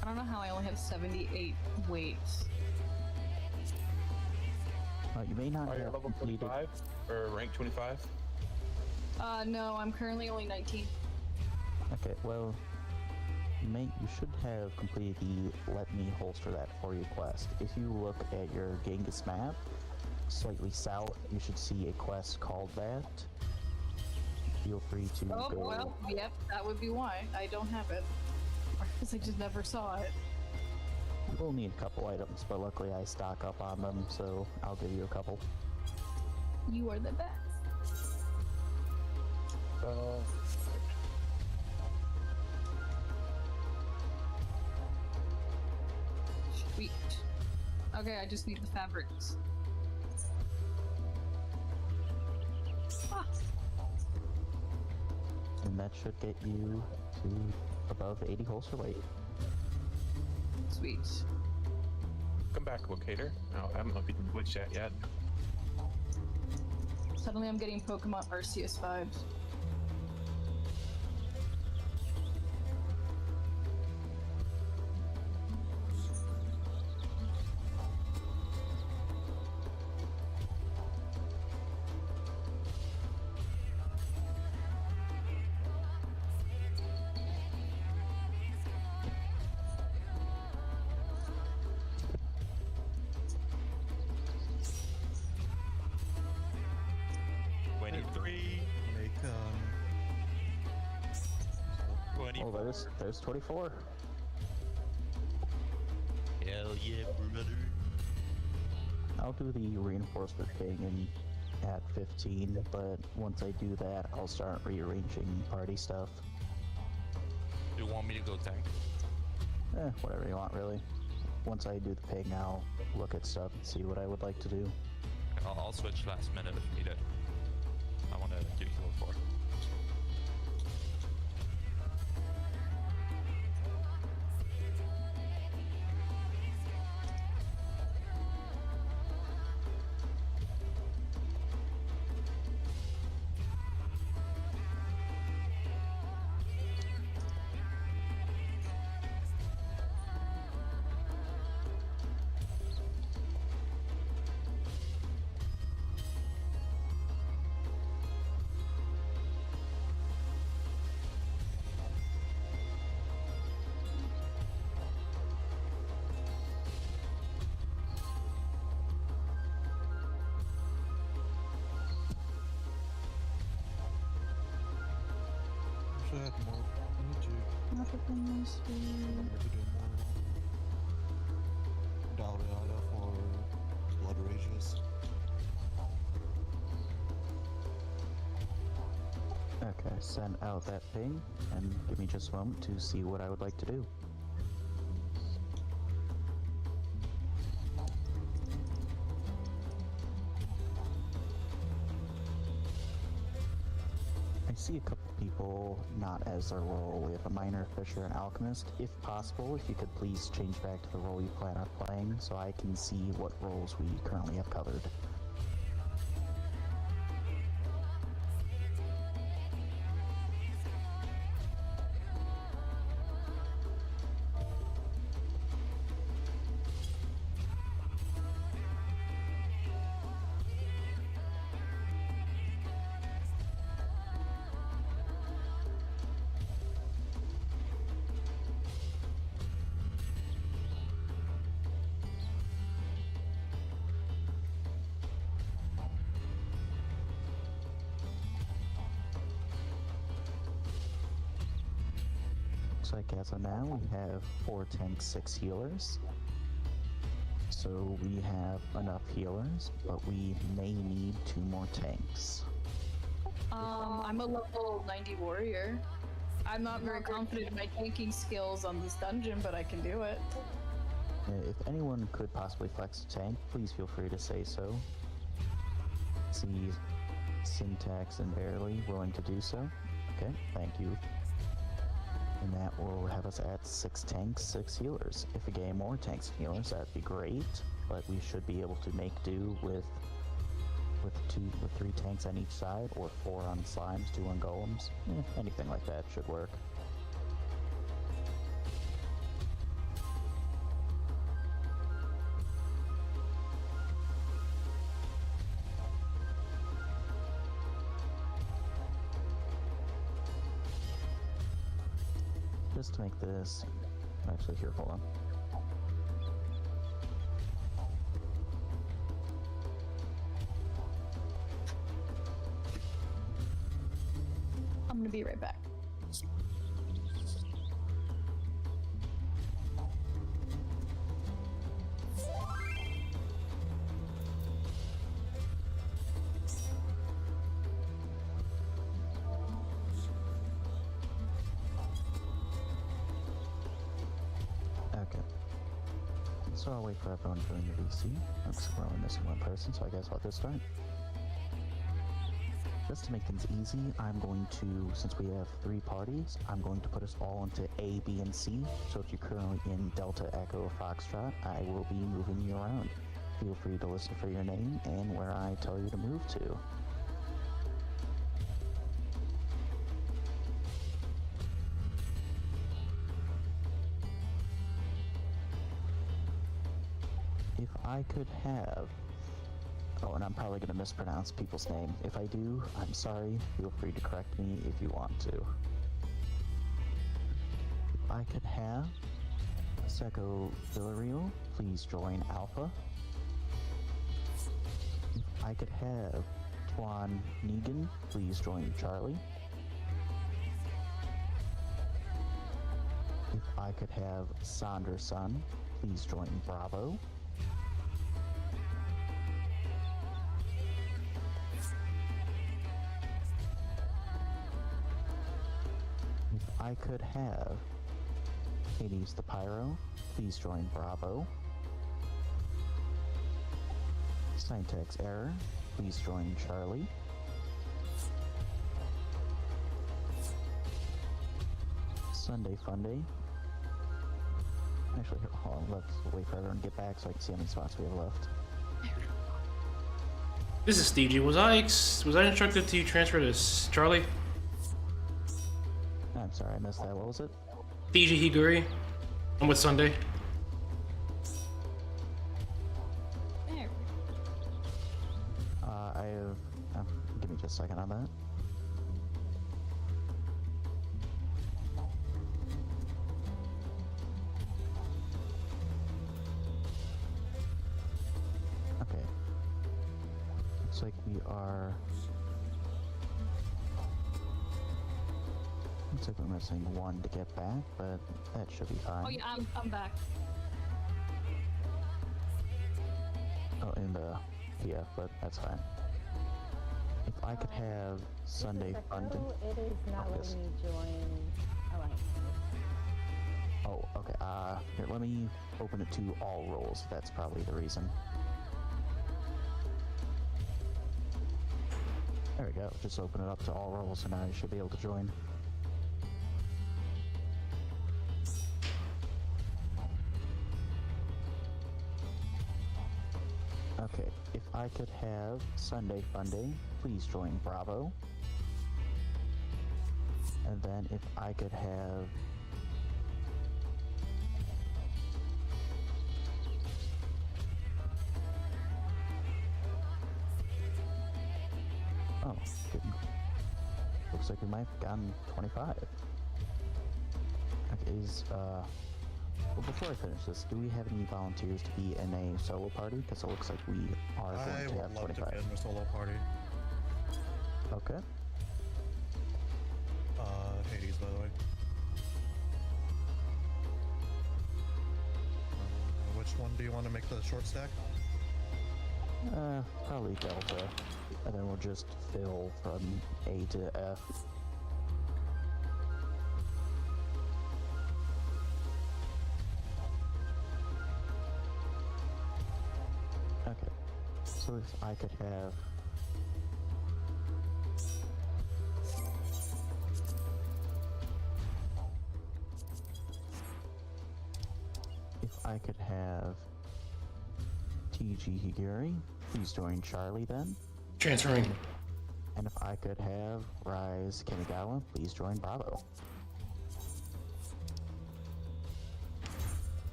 I don't know how I only have 78 weights. You may not Are you have level completed... 25 or rank 25? No, I'm currently only 19. Okay, well, you should have completed the Let Me Holster That For You quest. If you look at your Genghis map, slightly south, you should see a quest called that. Feel free to Oh, go... well, yep, that would be why. I don't have it. Or because I just never saw it. We'll need a couple items, but luckily I stock up on them, so I'll give you a couple. You are the best. Sweet. Okay, I just need the fabrics. Ah. And that should get you to above 80 holster weight. Sweet. Come back, Locator. No, I don't know if you can glitch that yet. Suddenly I'm getting Pokemon Arceus vibes. there's 24. Hell yeah, brother. I'll do the reinforcement thing at 15, but once I do that, I'll start rearranging party stuff. Do you want me to go tank? Whatever you want, really. Once I do the ping, I'll look at stuff and see what I would like to do. I'll switch last minute if needed. I want to get heal for. Dalriada for Blood Rages. Okay, send out that ping, and give me just a moment to see what I would like to do. I see a couple people not as their role. We have a miner, fisher, and alchemist. If possible, if you could please change back to the role you plan on playing so I can see what roles we currently have covered. Like as of now, we have 4 tanks, 6 healers. So we have enough healers, but we may need 2 more tanks. I'm a level 90 warrior. I'm not very confident in my tanking skills on this dungeon, but I can do it. If anyone could possibly flex a tank, please feel free to say so. See Syntax and Barely willing to do so. Okay, thank you. And that will have us at 6 tanks, 6 healers. If we gain more tanks and healers, that'd be great. But we should be able to make do with 3 tanks on each side, or 4 on slimes, 2 on golems. Anything like that should work. Just to make this... Actually, here, hold on. I'm gonna be right back. So I'll wait for everyone to join the VC. Looks like we're only missing 1 person, so I guess I'll just start. Just to make things easy, I'm going to, since we have 3 parties, I'm going to put us all into A, B, and C. So if you're currently in Delta, Echo, or Foxtrot, I will be moving you around. Feel free to listen for your name and where I tell you to move to. If I could have... Oh, and I'm probably going to mispronounce people's name. If I do, I'm sorry. Feel free to correct me if you want to. If I could have Seko Villarreal, please join Alpha. If I could have Tuan Negan, please join Charlie. I could have Sanderson, please join Bravo. If I could have Hades the Pyro, please join Bravo. Syntax Error, please join Charlie. Sunday Funday. Actually, hold on, let's wait for everyone to get back so I can see how many spots we have left. This is Steve G. Was I instructed to transfer this Charlie? I'm sorry, I missed that. What was it? Fiji Higuri. I'm with Sunday. There. I have. Give me just a second on that. Okay. Looks like we are. Looks like we're missing one to get back, but that should be fine. Oh yeah, I'm back. Oh, in the PF, but that's fine. If I could have Sunday Funding. It is not letting me join Alliance. Oh, okay. Here, let me open it to all roles. That's probably the reason. There we go. Just open it up to all roles, and now you should be able to join. Okay, if I could have Sunday Funday, please join Bravo. And then if I could have oh, good. Looks like we might have gotten 25. Okay, well, before I finish this, do we have any volunteers to be in a solo party? Because it looks like we are going I to would have love 25. to be in a solo party. Okay. Hades, by the way. Which one do you want to make the short stack? Probably Delta. And then we'll just fill from A to F. Okay. So if I could have TG Higuri, please join Charlie then. Transferring. And if I could have Rise Kamigawa, please join Bravo.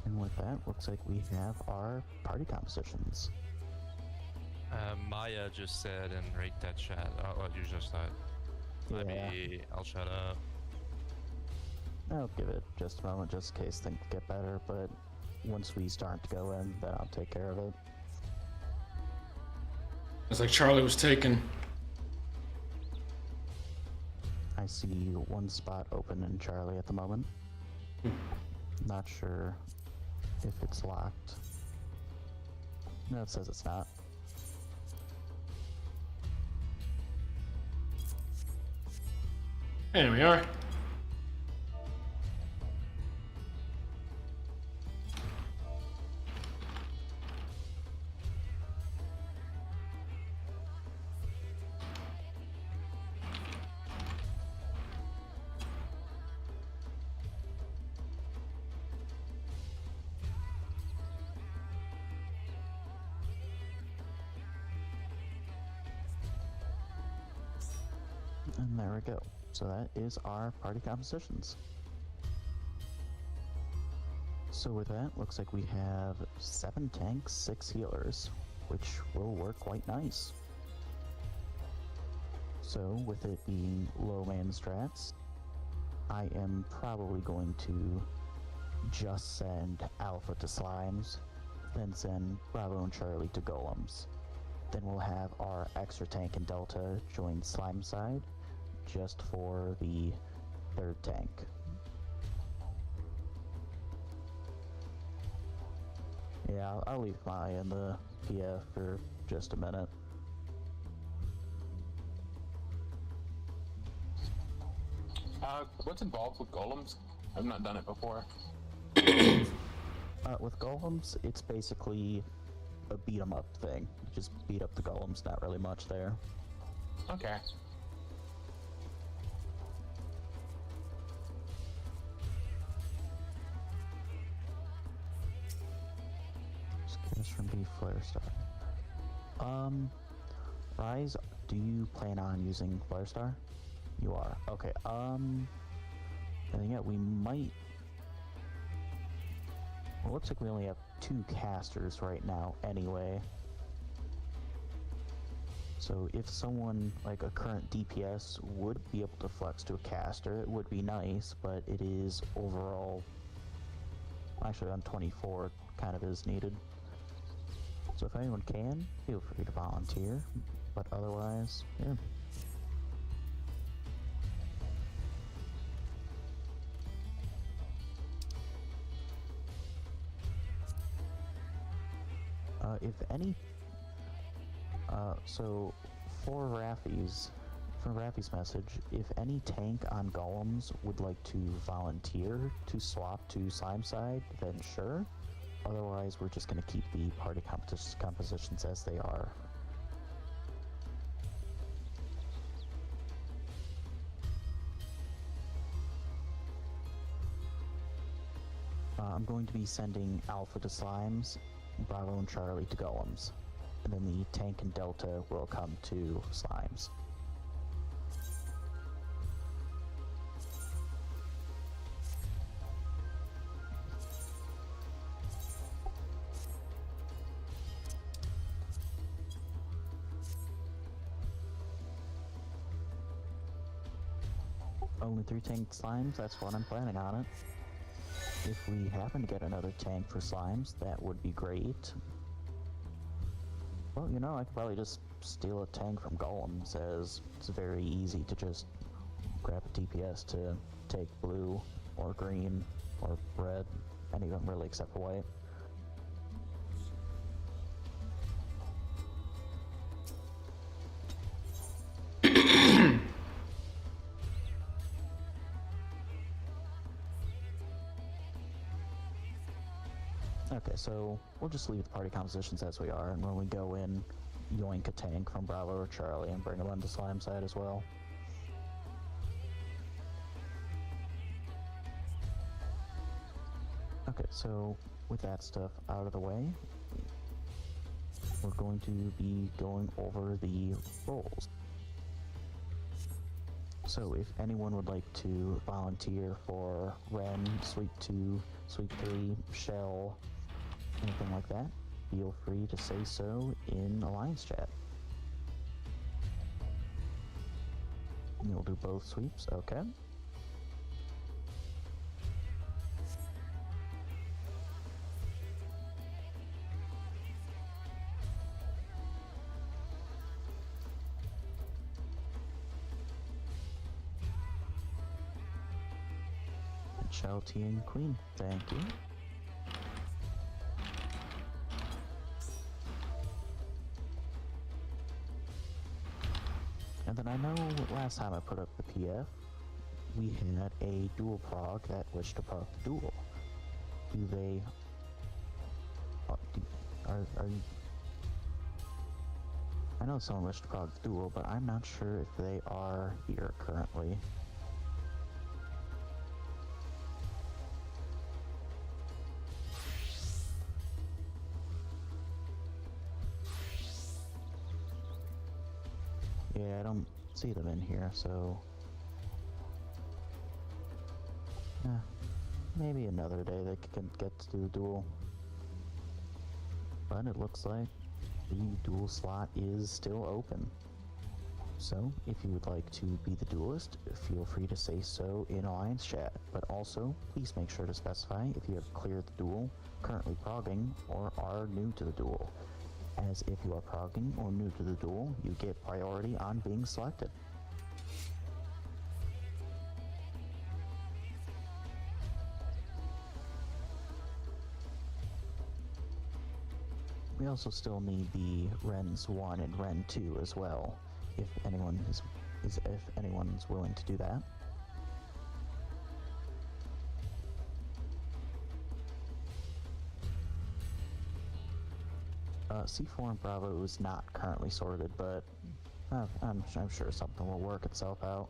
And with that, looks like we have our party compositions. Maya just said and rate that chat. What you just said. Maybe I'll shut up. I'll give it just a moment, just in case things get better, but once we start to go in, then I'll take care of it. It's like Charlie was taken. I see one spot open in Charlie at the moment. Not sure if it's locked. No, it says it's not. There we are. And there we go. So that is our party compositions. So with that, looks like we have 7 tanks, 6 healers, which will work quite nice. So with it being low man strats, I am probably going to just send Alpha to Slimes then send Bravo and Charlie to Golems. Then we'll have our extra tank and Delta join Slime side just for the third tank. Yeah, I'll leave my in the PF for just a minute. What's involved with golems? I've not done it before. With golems, it's basically a beat 'em up thing. You just beat up the golems, not really much there. Okay. Scares from B Flare Star. Rise, do you plan on using Flare Star? You are. Okay, and yeah, we might... Well, looks like we only have 2 casters right now anyway. So if someone, like a current DPS, would be able to flex to a caster, it would be nice, but it is overall... Actually, on 24, kind of is needed. So if anyone can, feel free to volunteer, but otherwise, yeah. If any, so for Raffi's message, if any tank on Golems would like to volunteer to swap to Slime side, then sure. Otherwise, we're just going to keep the party compositions as they are. I'm going to be sending Alpha to Slimes, Bravo and Charlie to Golems, and then the tank and Delta will come to Slimes. Only 3 tank Slimes, that's what I'm planning on it. If we happen to get another tank for Slimes, that would be great. Well, you know, I could probably just steal a tank from Golems, as it's very easy to just grab a DPS to take blue, or green, or red, anyone really except for white. Okay, so we'll just leave the party compositions as we are, and when we go in, yoink a tank from Bravo or Charlie and bring them onto Slime side as well. Okay, so with that stuff out of the way, we're going to be going over the roles. So if anyone would like to volunteer for Ren, Sweep 2, Sweep 3, Shell, anything like that, feel free to say so in Alliance chat. You'll do both sweeps, okay. Shell, T, and Queen, thank you. And then I know last time I put up the PF, we had a dual prog that wished to prog the duel. Do they... are you... I know someone wished to prog the duel, but I'm not sure if they are here currently. Yeah, I don't see them in here, so... maybe another day they can get to do the duel. But it looks like the duel slot is still open. So, if you would like to be the duelist, feel free to say so in Alliance chat, but also, please make sure to specify if you have cleared the duel, currently progging, or are new to the duel, as if you are progging or new to the duel, you get priority on being selected. We also still need the Rens 1 and Ren 2 as well, if anyone is if anyone's willing to do that. C4 and Bravo is not currently sorted, but I'm sure something will work itself out.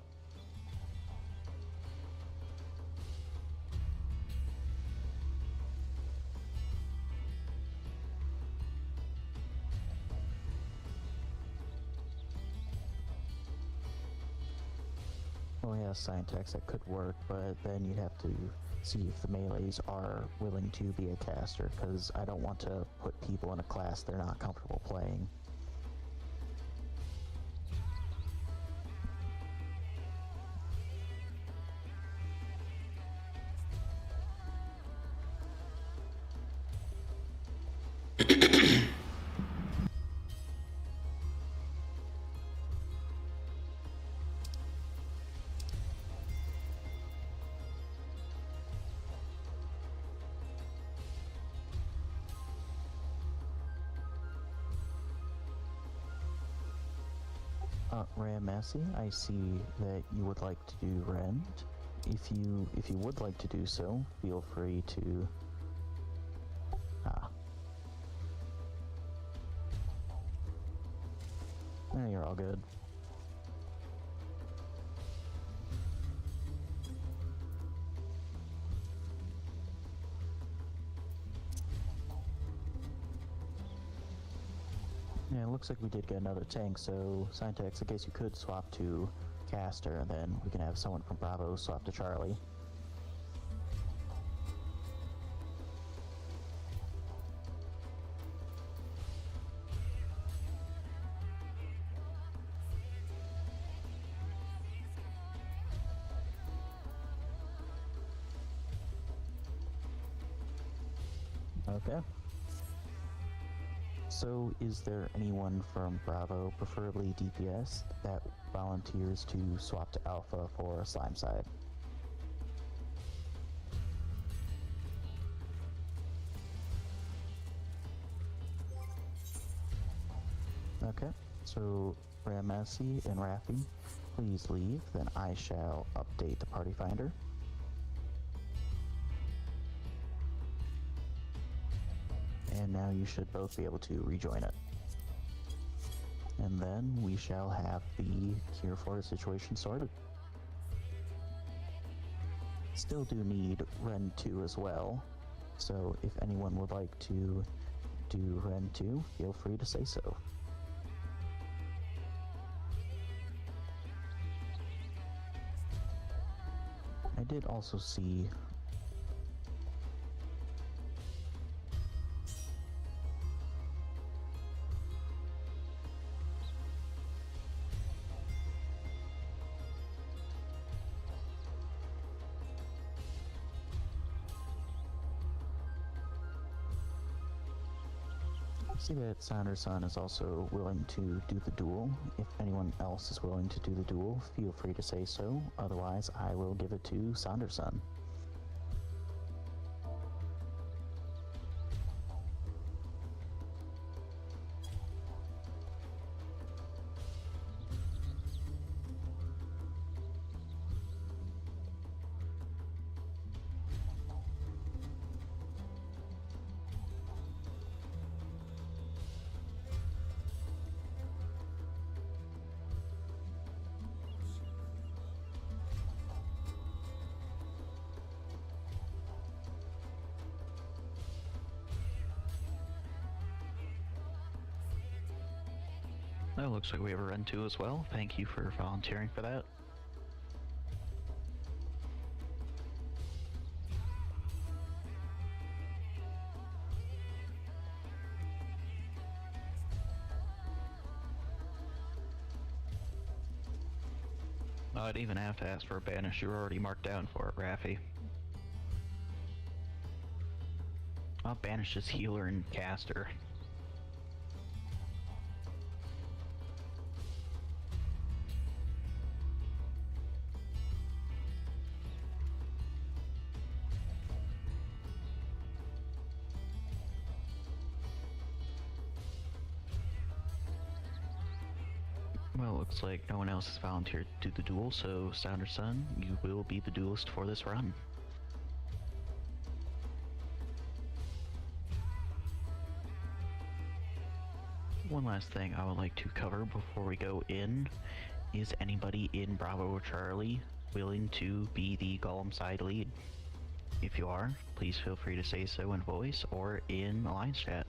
Oh yeah, Scientex, that could work, but then you'd have to see if the melees are willing to be a caster, because I don't want to put people in a class they're not comfortable playing. Ramessi, I see that you would like to do Rend. If you would like to do so, feel free to. You're all good. Yeah, it looks like we did get another tank, so Scientex, I guess you could swap to Caster, and then we can have someone from Bravo swap to Charlie. Okay. So, is there anyone from Bravo, preferably DPS, that volunteers to swap to Alpha for a slime side? Okay, so Ramessi and Rafi, please leave, then I shall update the party finder. And now you should both be able to rejoin it. And then we shall have the Cure for the situation sorted. Still do need Ren 2 as well, so if anyone would like to do Ren 2, feel free to say so. I did also see that Sanderson is also willing to do the duel. If anyone else is willing to do the duel, feel free to say so. Otherwise, I will give it to Sanderson. That looks like we have a Ren 2 as well. Thank you for volunteering for that. I'd even have to ask for a banish. You were already marked down for it, Raffi. I'll banish this healer and caster. Well, looks like no one else has volunteered to do the duel, so Sounder Sun, you will be the duelist for this run. One last thing I would like to cover before we go in is anybody in Bravo or Charlie willing to be the Golem side lead? If you are, please feel free to say so in voice or in Alliance chat.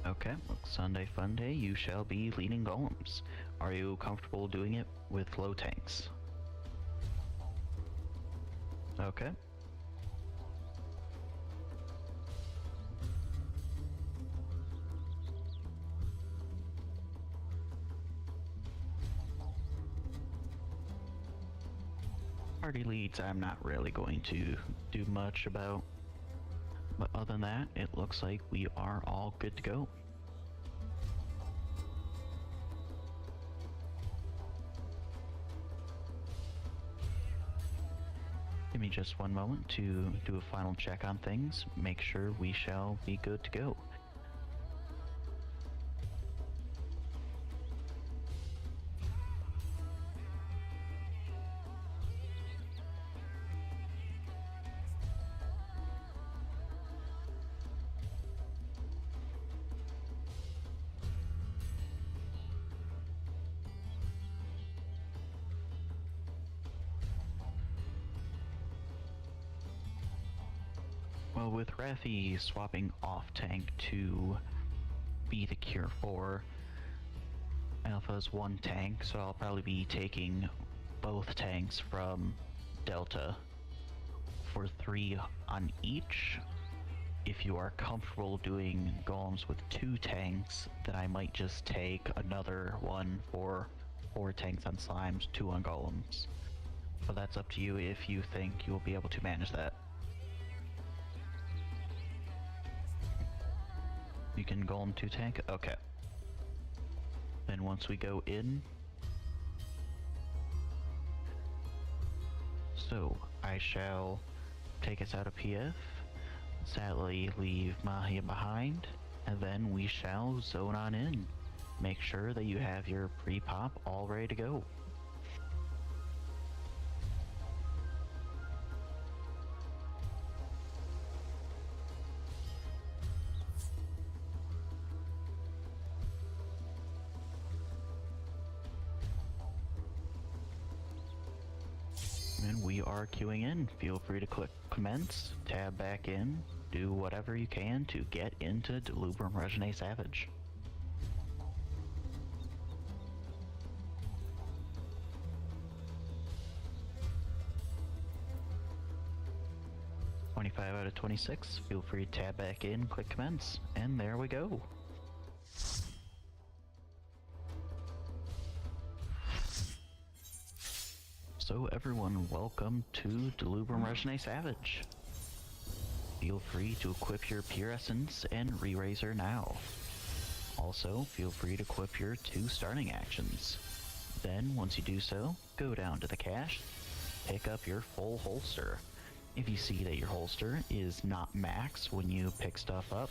Okay, looks Sunday Fun Day, you shall be leading golems. Are you comfortable doing it with low tanks? Okay. Party leads I'm not really going to do much about. But other than that, it looks like we are all good to go. Give me just one moment to do a final check on things, make sure we shall be good to go. Well, with Raffi swapping off tank to be the cure for, Alpha's one tank, so I'll probably be taking both tanks from Delta for 3 on each. If you are comfortable doing golems with 2 tanks, then I might just take another one for 4 tanks on slimes, 2 on golems. But that's up to you if you think you'll be able to manage that. You can golem 2 tank? Okay. Then once we go in... So, I shall take us out of PF, sadly leave Mahia behind, and then we shall zone on in. Make sure that you have your pre-pop all ready to go. And we are queuing in. Feel free to click commence, tab back in, do whatever you can to get into Delubrum Regine Savage. "25 out of 26, feel free to tab back in, click commence, and there we go. So everyone, welcome to Delubrum Regine Savage. Feel free to equip your Pure Essence and Re-Razor now. Also, feel free to equip your 2 starting actions. Then, once you do so, go down to the cache, pick up your full holster. If you see that your holster is not maxed when you pick stuff up,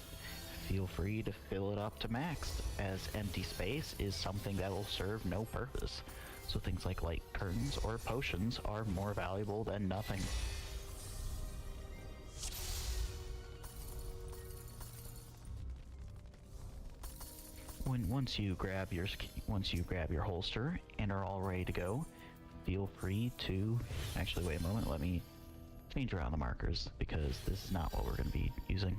feel free to fill it up to max, as empty space is something that will serve no purpose. So things like light curtains or potions are more valuable than nothing. Once you grab your holster and are all ready to go, feel free to actually wait a moment. Let me change around the markers because this is not what we're going to be using.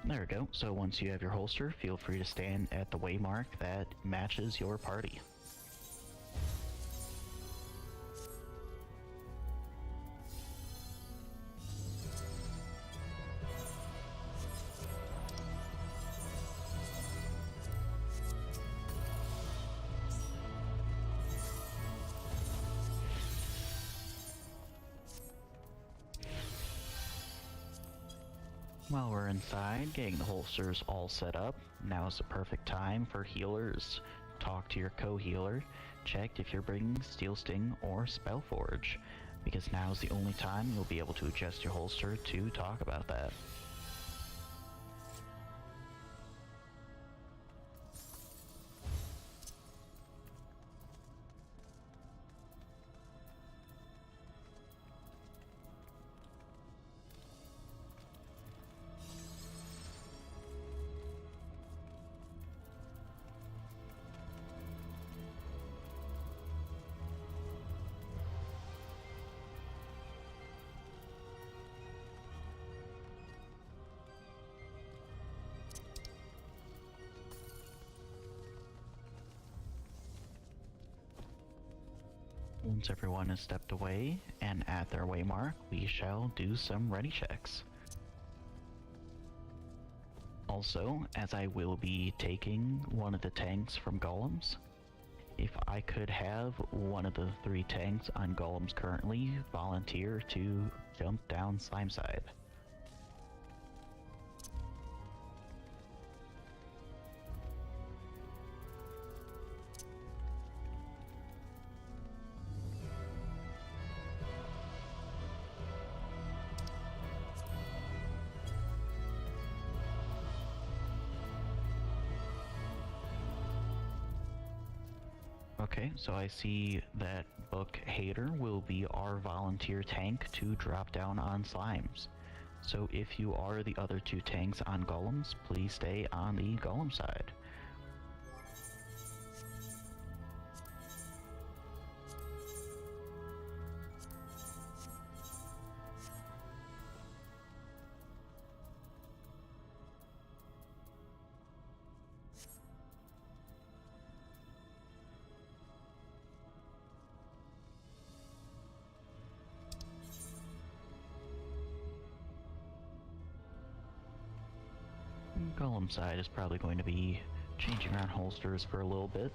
There we go. So once you have your holster, feel free to stand at the waymark that matches your party. While we're inside, getting the holsters all set up, now is the perfect time for healers. Talk to your co-healer, check if you're bringing Steel Sting or Spellforge, because now is the only time you'll be able to adjust your holster to talk about that. Once everyone has stepped away and at their waymark, we shall do some ready checks. Also, as I will be taking one of the tanks from Golems, if I could have one of the 3 tanks on Golems currently volunteer to jump down Slimeside. Okay, so I see that Book Hater will be our volunteer tank to drop down on Slimes. So if you are the other 2 tanks on Golems, please stay on the Golem side. Golem side is probably going to be changing around holsters for a little bit,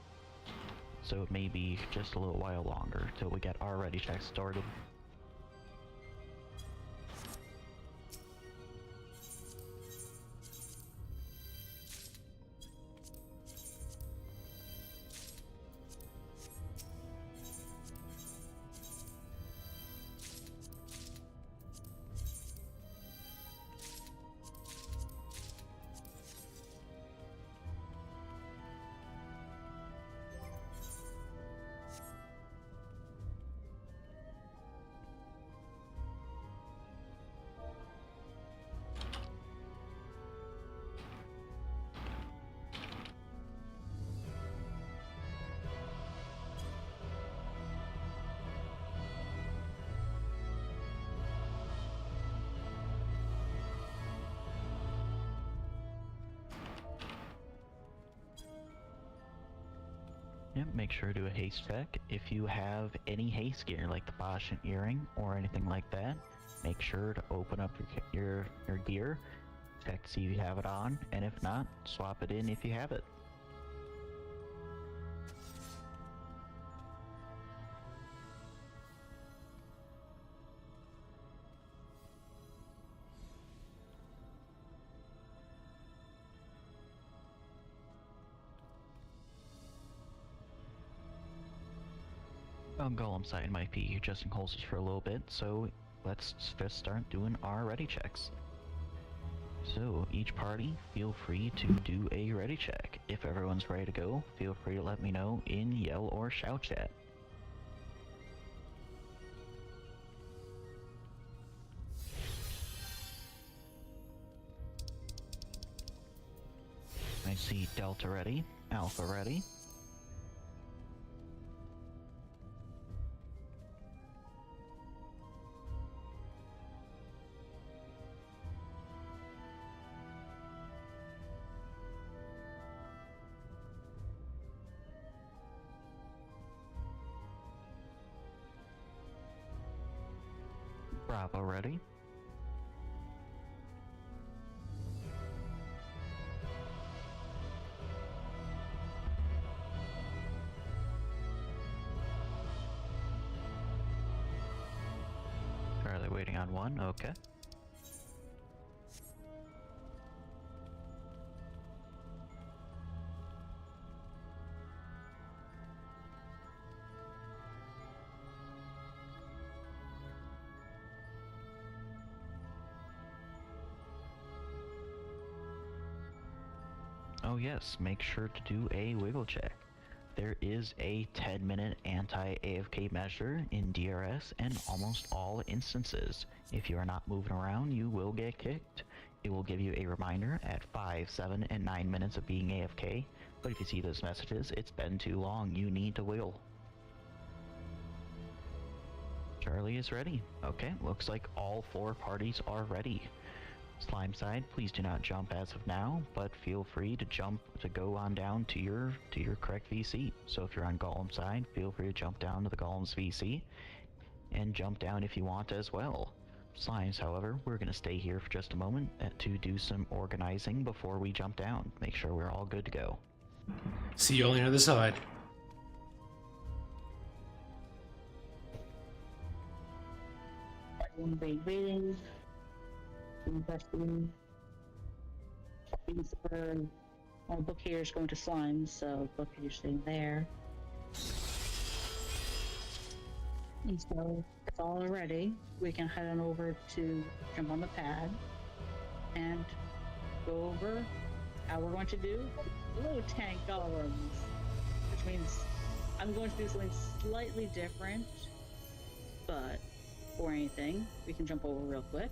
so it may be just a little while longer till we get our ready check started. Yep, make sure to do a haste check. If you have any haste gear like the Bashan earring or anything like that, make sure to open up your gear, check to see if you have it on, and if not, swap it in if you have it. Golem side might be adjusting holsters for a little bit, so let's just start doing our ready checks. So each party, feel free to do a ready check. If everyone's ready to go, feel free to let me know in yell or shout chat. I see Delta ready, Alpha ready. Bravo ready. Are they waiting on one? Okay. Oh yes, make sure to do a wiggle check. There is a 10-minute anti-AFK measure in DRS in almost all instances. If you are not moving around, you will get kicked. It will give you a reminder at 5, 7, and 9 minutes of being AFK, but if you see those messages, it's been too long, you need to wiggle. Charlie is ready. Okay, looks like all 4 parties are ready. Slime side, please do not jump as of now, but feel free to go on down to your correct VC. So if you're on Golem side, feel free to jump down to the Golem's VC, and jump down if you want as well. Slimes, however, we're going to stay here for just a moment to do some organizing before we jump down. Make sure we're all good to go. See you on the other side. Waiting. Investing. Well, book here is going to slime, so book you're staying there. And so it's all ready. We can head on over to jump on the pad and go over how we're going to do low tank golems, which means I'm going to do something slightly different, but before anything, we can jump over real quick.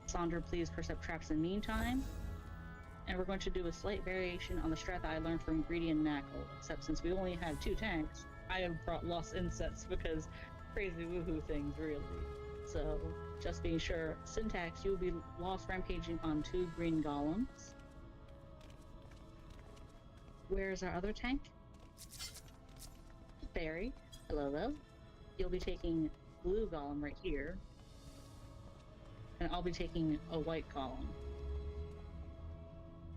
Sandra, please percept traps in the meantime. And we're going to do a slight variation on the strat that I learned from Greedy and Knackle, except since we only have 2 tanks, I have brought Lost Insets because crazy woohoo things, really. So, just being sure, Syntax, you will be Lost Rampaging on 2 green golems. Where's our other tank? Barry, hello. You'll be taking blue golem right here. And I'll be taking a white column.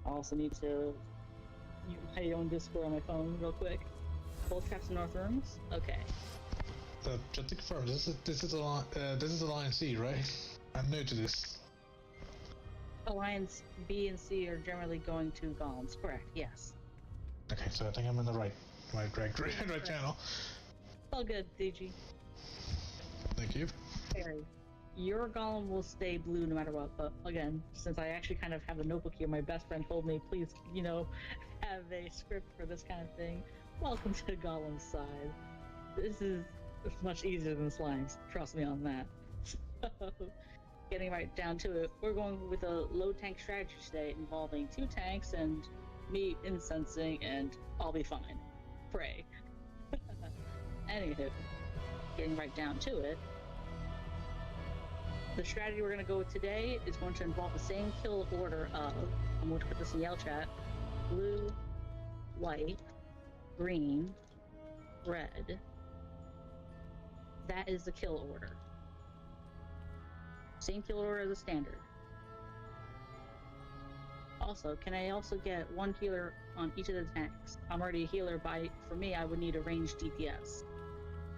I also need to use my own Discord on my phone real quick. Both traps in North Rooms? Okay. So, just to confirm, this is Alliance C, right? I'm new to this. Alliance B and C are generally going to golems, correct, yes. Okay, so I think I'm in the right channel. All good, DG. Thank you. Harry. Your golem will stay blue no matter what, but again, since I actually kind of have a notebook here, my best friend told me, please, have a script for this kind of thing. Welcome to the golem side. This is much easier than slimes, trust me on that. So, getting right down to it, we're going with a low tank strategy today involving 2 tanks and me incensing, and I'll be fine. Pray. Anywho, getting right down to it, the strategy we're going to go with today is going to involve the same kill order of, I'm going to put this in yell chat, blue, white, green, red. That is the kill order. Same kill order as a standard. Also, can I also get 1 healer on each of the tanks? I'm already a healer, for me, I would need a ranged DPS.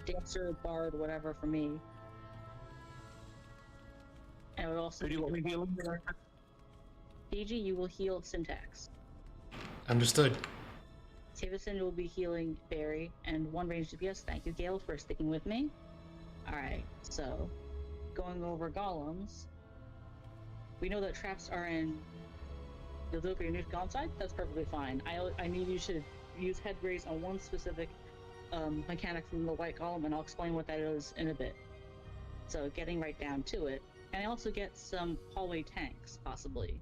Dancer, Bard, whatever for me. And I would also. Who do you want me healing? DG, you will heal Syntax. Understood. Tavison will be healing Barry, and 1 ranged DPS. Thank you, Gale, for sticking with me. Alright, so going over golems. We know that traps are in the Valkyrie new golem side. That's perfectly fine. I need you to use head graze on 1 specific mechanic from the white golem, and I'll explain what that is in a bit. So getting right down to it. And I also get some hallway tanks, possibly.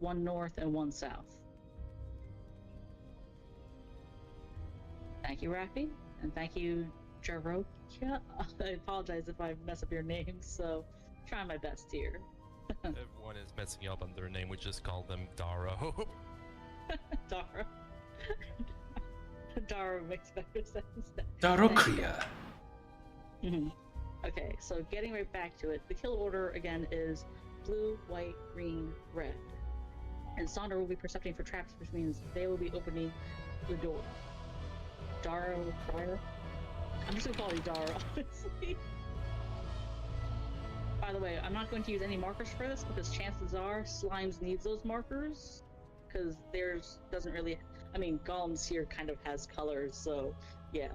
1 north and 1 south. Thank you, Rafi, and thank you, Jarokia. I apologize if I mess up your name, so trying my best here. Everyone is messing up on their name, we just call them Daro. Daro. Daro makes better sense. Darokria. Okay, so getting right back to it, the kill order again is blue, white, green, red. And Sonder will be percepting for traps, which means they will be opening the door. Dara? I'm just gonna call you Dara, honestly. By the way, I'm not going to use any markers for this because chances are Slimes needs those markers because theirs doesn't really. I mean, Golems here kind of has colors, so yeah.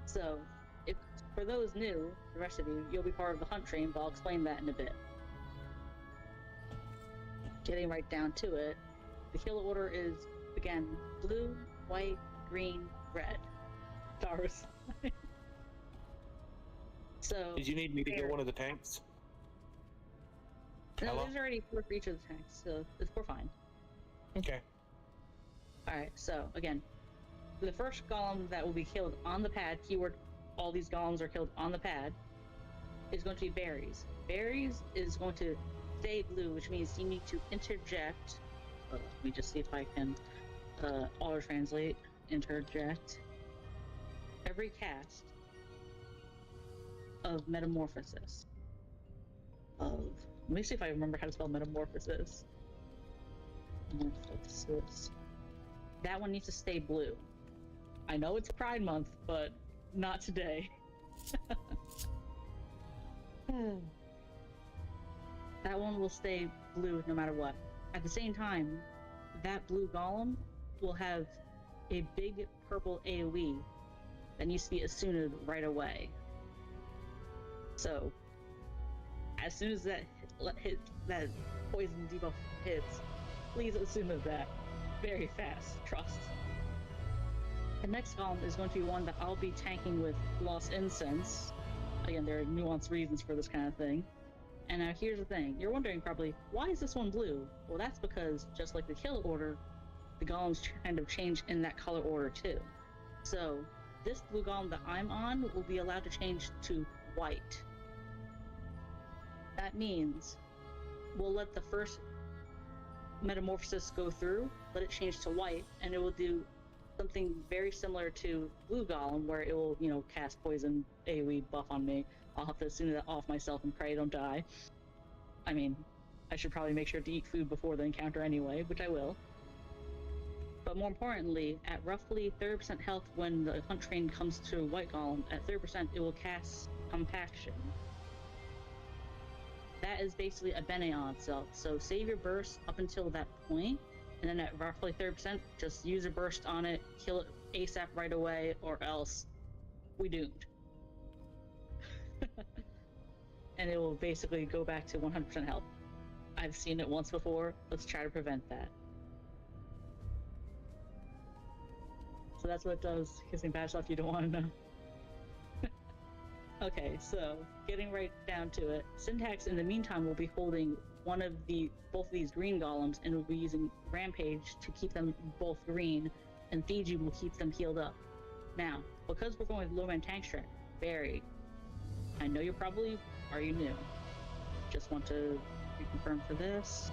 So, if for those new, the rest of you, you'll be part of the hunt train, but I'll explain that in a bit. Getting right down to it, the kill order is again blue, white, green, red. Dara's. So. Did you need me to get one of the tanks? No, Hello? there's already 4 for each of the tanks, so we're fine. Okay. Alright, so again, the first golem that will be killed on the pad, keyword all these golems are killed on the pad, is going to be berries. Berries is going to stay blue, which means you need to interject. Let me just see if I can auto translate. Interject. Every cast of metamorphosis. Let me see if I remember how to spell metamorphosis. Metamorphosis. That one needs to stay blue. I know it's Pride Month, but not today. That one will stay blue no matter what. At the same time, that blue golem will have a big purple AoE that needs to be Asuna'd right away. So, as soon as that poison debuff hits, please Asuna that very fast. Trust. The next column is going to be one that I'll be tanking with Lost Incense. Again, there are nuanced reasons for this kind of thing. And now here's the thing. You're wondering probably, why is this one blue? Well, that's because, just like the kill order, the golems kind of change in that color order too. So, this blue golem that I'm on will be allowed to change to white. That means we'll let the first metamorphosis go through, let it change to white, and it will do something very similar to blue golem, where it will, cast poison AoE buff on me. I'll have to assume that off myself and pray I don't die. I mean, I should probably make sure to eat food before the encounter anyway, which I will. But more importantly, at roughly 30% health when the hunt train comes to white golem, at 30% it will cast Compaction. That is basically a Bene on itself, so save your burst up until that point, and then at roughly 30%, just use a burst on it, kill it ASAP right away, or else we doomed. And it will basically go back to 100% health. I've seen it once before, let's try to prevent that. So that's what it does, kissing bad stuff you don't want to know. Okay, so getting right down to it, Syntax in the meantime will be holding both of these green golems and will be using Rampage to keep them both green, and Thiji will keep them healed up. Now, because we're going with low man tank strat, Barry, I know are you new? Just want to reconfirm for this.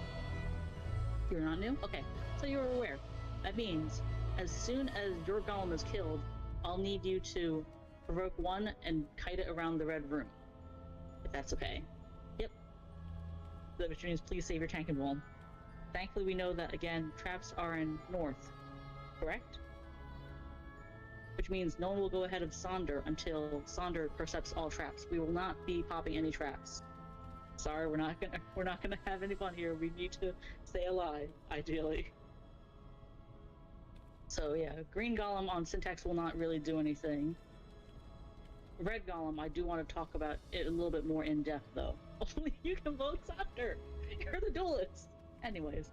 You're not new? Okay, so you're aware. That means, as soon as your golem is killed, I'll need you to provoke one and kite it around the red room. If that's okay. Yep. Which means please save your tank and roll. Thankfully we know that, again, traps are in north. Correct? Which means no one will go ahead of Sonder until Sonder percepts all traps. We will not be popping any traps. Sorry, we're not gonna have any fun here. We need to stay alive, ideally. So yeah, green golem on Syntax will not really do anything. Red golem, I do want to talk about it a little bit more in depth though. Only you can vote Sonder! You're the duelist! Anyways.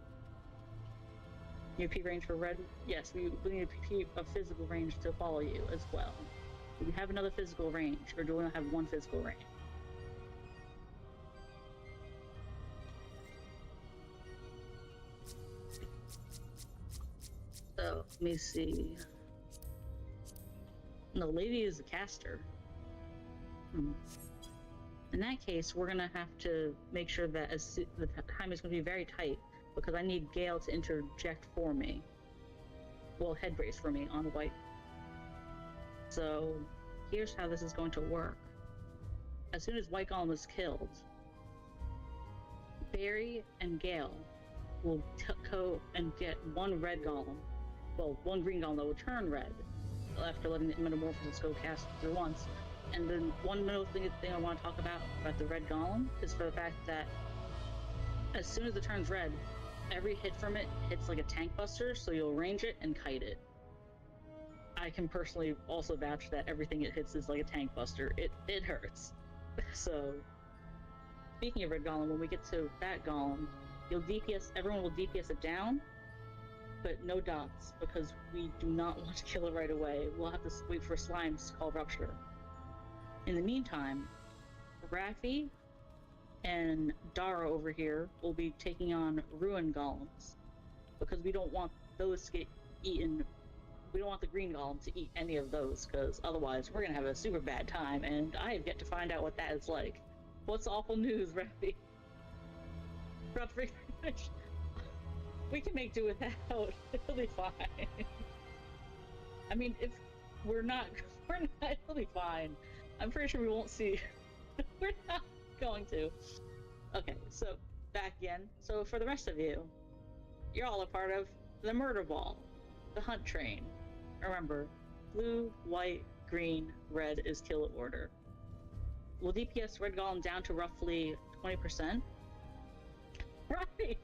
Your P range for red? Yes, we need a physical range to follow you as well. Do we have another physical range, or do we only have one physical range? So, let me see. No, Lady is a caster. In that case, we're gonna have to make sure that the time is gonna be very tight, because I need Gale to interject for me. Well, head brace for me on white. So, here's how this is going to work. as soon as White Golem is killed, Barry and Gale will go and get one red golem, well, one green golem that will turn red after letting the metamorphosis go cast through once. And then one other thing I want to talk about the red golem is for the fact that as soon as it turns red, every hit from it hits like a tank buster, so you'll range it and kite it. I can personally also vouch that everything it hits is like a tank buster. It hurts. So, speaking of red golem, when we get to that golem, everyone will DPS it down, but no dots, because we do not want to kill it right away. We'll have to wait for slimes to call Rupture. In the meantime, Raffi and Dara over here will be taking on Ruin Golems, because we don't want those to get eaten. We don't want the green golem to eat any of those, because otherwise we're gonna have a super bad time, and I have yet to find out what that is like. What's awful news, Raffi? We can make do with that. It'll be fine. I mean, if we're not, it'll be fine. I'm pretty sure we won't see. We're not going to. Okay, so back again. So for the rest of you, you're all a part of the murder ball, the hunt train. Remember, blue, white, green, red is kill order. We'll DPS red golem down to roughly 20%. Right.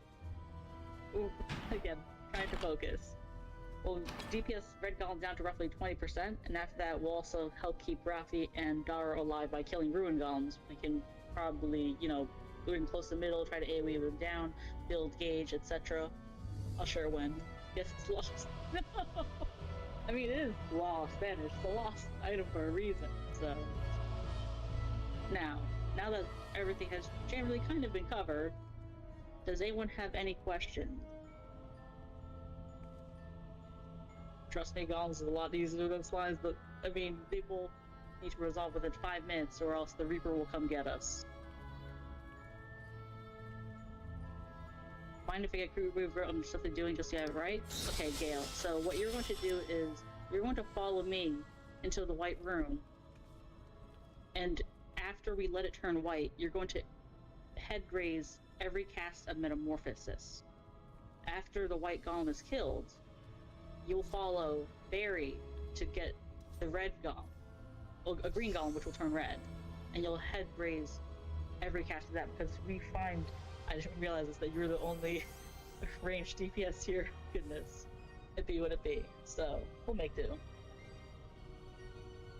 Ooh, again, trying to focus. We'll DPS red golem down to roughly 20%, and after that, we'll also help keep Raffi and Dara alive by killing ruin golems. We can probably, go in close to the middle, try to AoE them down, build gauge, etc. I'll share when. Guess it's lost. No. I mean, it is lost, Spanish. It's a lost item for a reason. So now that everything has generally kind of been covered, does anyone have any questions? Trust me, golems is a lot easier than slimes, but I mean, they will need to resolve within 5 minutes, or else the Reaper will come get us. Mind if I get crew mover on something doing just yet, right? Okay, Gale. So what you're going to do is you're going to follow me into the white room, and after we let it turn white, you're going to head graze every cast of Metamorphosis. After the white golem is killed, you'll follow Barry to get the red golem, well, a green golem, which will turn red, and you'll head graze every cast of that, because I just realized that you're the only ranged DPS here. Goodness, it be what it be. So we'll make do.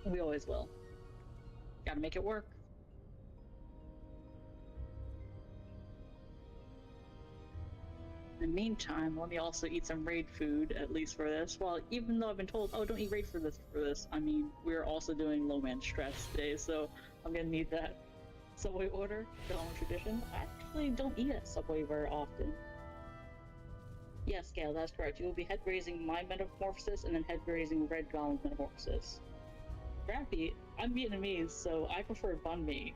We always will. Gotta make it work. In the meantime, let me also eat some raid food, at least for this. Well, even though I've been told, oh, don't eat raid for this, I mean, we're also doing low man stress today, so I'm gonna need that Subway order, the home tradition. I actually don't eat at Subway very often. Yes, Gale, that's correct. You will be head grazing my Metamorphosis and then head grazing Red Golem's Metamorphosis. Raffi, I'm Vietnamese, so I prefer banh mi.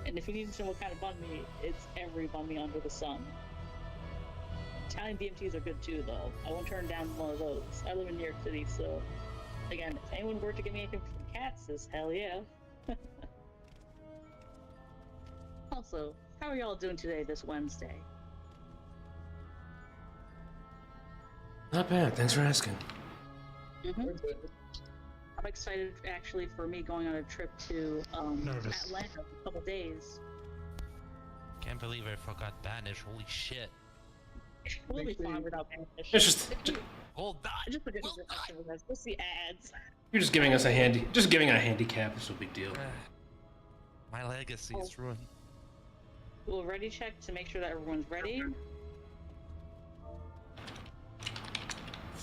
And if you need to know what kind of banh mi, it's every banh mi under the sun. Italian DMTs are good too, though. I won't turn down one of those. I live in New York City, so again, if anyone were to give me anything from Katz's, hell yeah. Also, how are y'all doing today, this Wednesday? Not bad, thanks for asking. I'm excited, actually, for me going on a trip to Atlanta in a couple days. Can't believe I forgot Banish. Holy shit. We'll be fine without Banish. It's just hold on. Just forget we'll see ads. you're just giving us a handicap. It's no big deal. My legacy is ruined. We'll ready check to make sure that everyone's ready.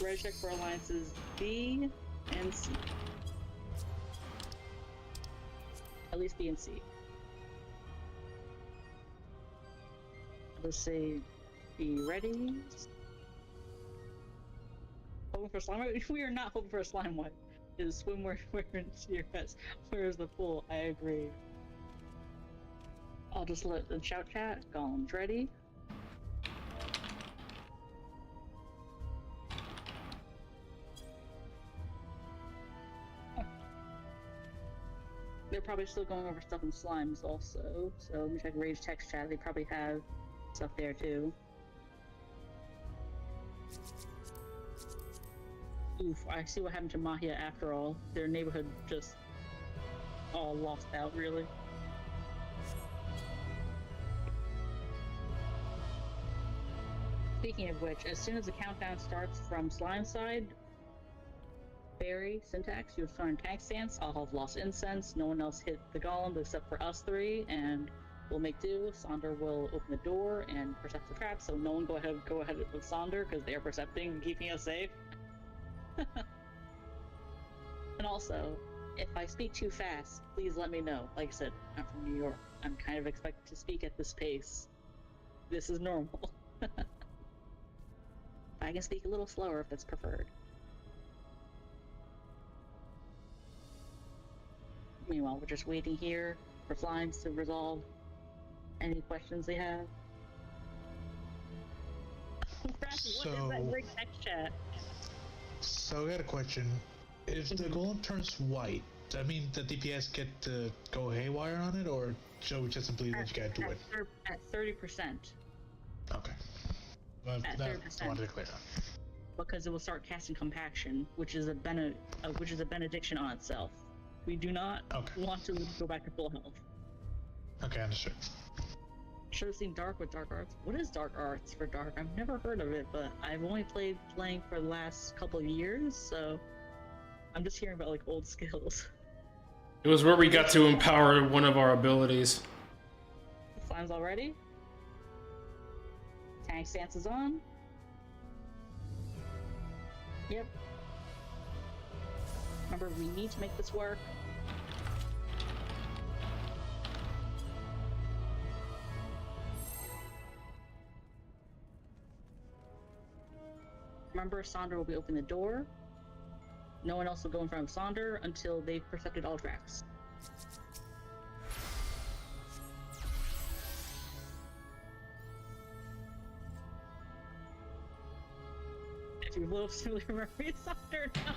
Ready check for alliances B and C. At least B and C. Let's say be ready. Hoping for slime wipe? We are not hoping for a slime wipe. Is swimwear in CRS. Where's the pool? I agree. I'll just let the shout chat. Golem's ready. probably still going over stuff in slimes also. So let me check Rage text chat. They probably have stuff there too. Oof, I see what happened to Mahia after all. Their neighborhood just all lost out, really. Speaking of which, as soon as the countdown starts from slime side, Barry, Syntax, you'll start tank stance. I'll have lost incense. No one else hit the golem except for us three, and we'll make do. Sonder will open the door and percept the trap, so no one go ahead with Sonder because they are percepting and keeping us safe. And also, if I speak too fast, please let me know. Like I said, I'm from New York. I'm kind of expected to speak at this pace. This is normal. I can speak a little slower if that's preferred. Meanwhile, we're just waiting here for Flimes to resolve any questions they have. What is that great text chat? So I got a question. If the golem turns white, does that mean the DPS get to go haywire on it, or should we just simply let you guys do it? At 30%. Okay. Well, At that 30%. I wanted to clear up. Because it will start casting compaction, which is a benediction on itself. We do not want to go back to full health. Okay, understood. Should have seen Dark with Dark Arts. What is Dark Arts for Dark? I've never heard of it, but I've only playing for the last couple of years, so I'm just hearing about like old skills. It was where we got to empower one of our abilities. Slime's already. Tank stance is on. Yep. Remember, we need to make this work. Remember, Sonder will be opening the door. No one else will go in front of Sonder until they've percepted all traps. If you will simply remember Sonder now.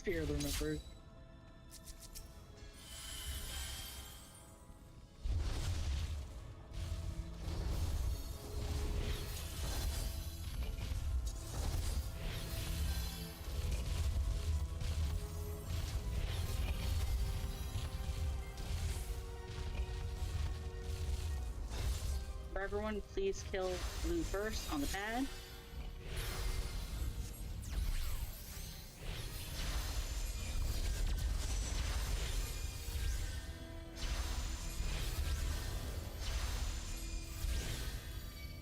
Fear the remembered. For everyone, please kill blue first on the pad.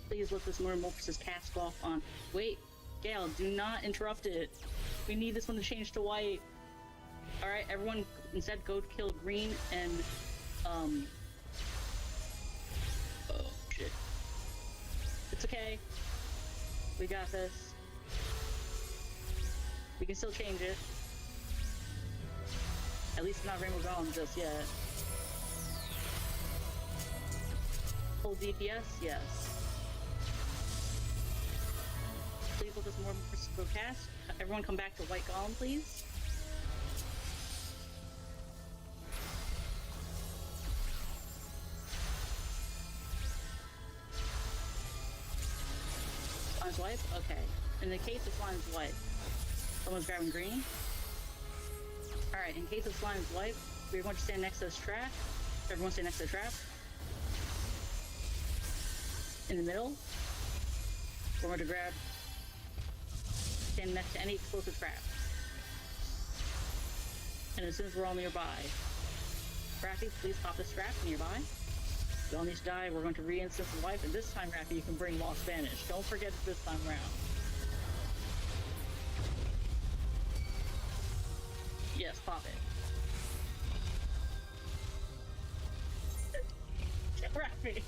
Please let this Metamorphosis cast off on. Wait, Gale, do not interrupt it. We need this one to change to white. Alright, everyone, instead go kill green and, oh, shit. It's okay. We got this. We can still change it. At least not Rainbow Golem just yet. Full DPS? Yes. Please let this more go cast. Everyone come back to White Golem, please. Slime's wipe? Okay. In the case of Slime's wipe, someone's grabbing green. Alright, in case of Slime's wipe, we're going to stand next to this trap. Everyone stand next to the trap. In the middle, we're going to grab, stand next to any explosive trap. And as soon as we're all nearby, Raffy, please pop this trap nearby. You all need to die, we're going to re-instance the wipe, and this time, Raffy, you can bring Lost Vanish. Don't forget it this time around. Yes, pop it. Raffy!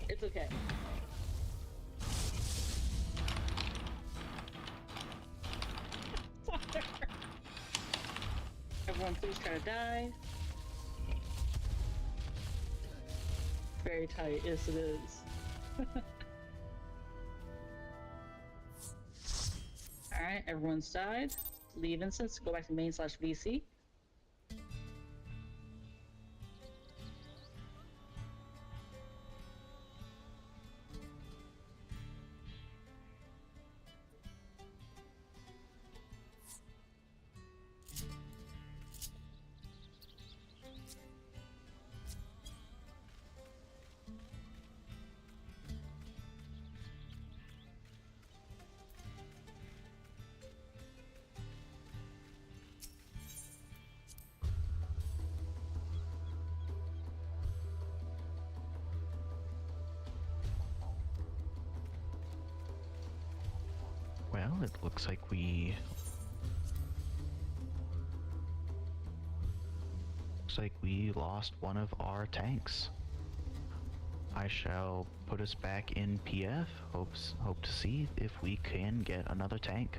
It's okay. Everyone please try to die. Very tight, yes it is. Alright, everyone's died. Leave instance, go back to main/VC. Well, it looks like we lost one of our tanks. I shall put us back in PF. Hope to see if we can get another tank.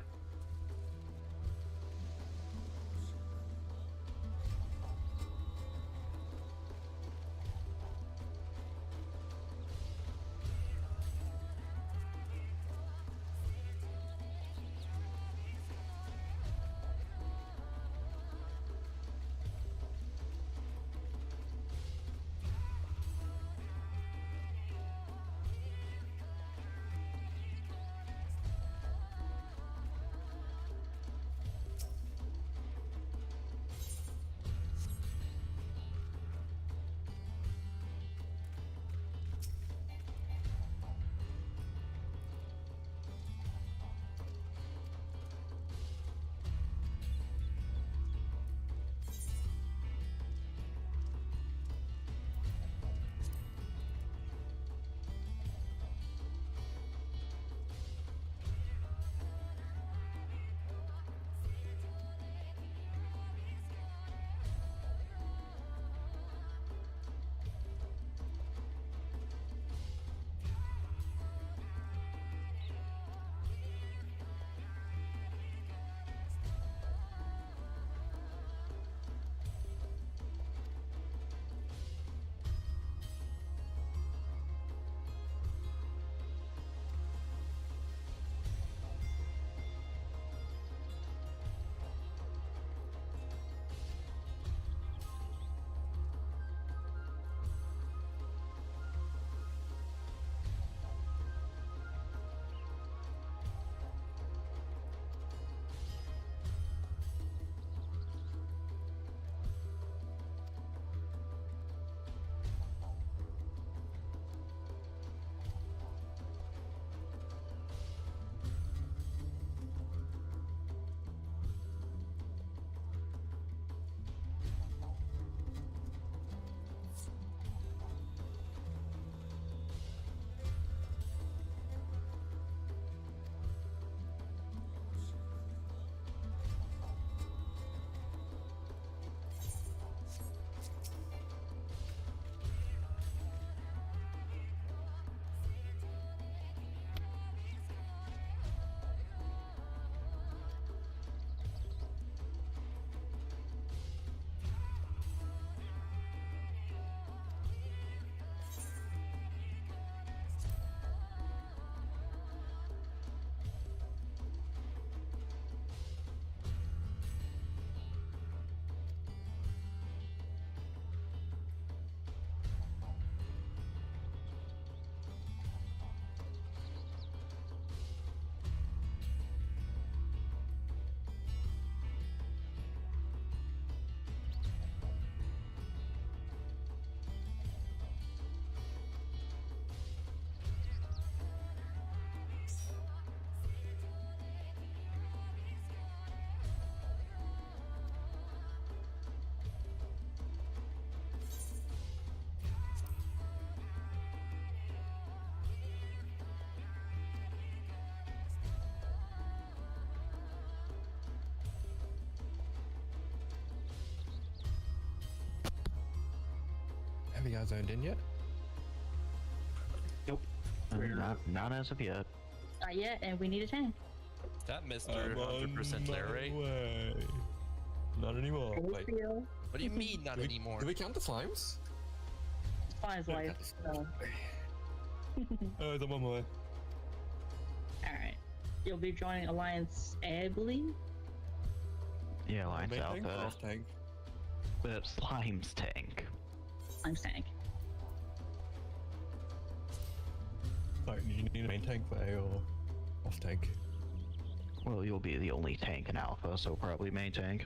Have you guys zoned in yet? Nope. Not as of yet. Not yet, and we need a tank. Is that Mr. 100% Larry? Not anymore. Wait. What do you mean not anymore? Do we count the slimes? Fine as life. So. I'm on my way. Alright. You'll be joining Alliance A, I believe? Yeah, Alliance Main tank or Alpha. off tank? Slime's tank. I'm saying. Sorry, do you need a main tank for A or off tank? Well, you'll be the only tank in Alpha, so probably main tank.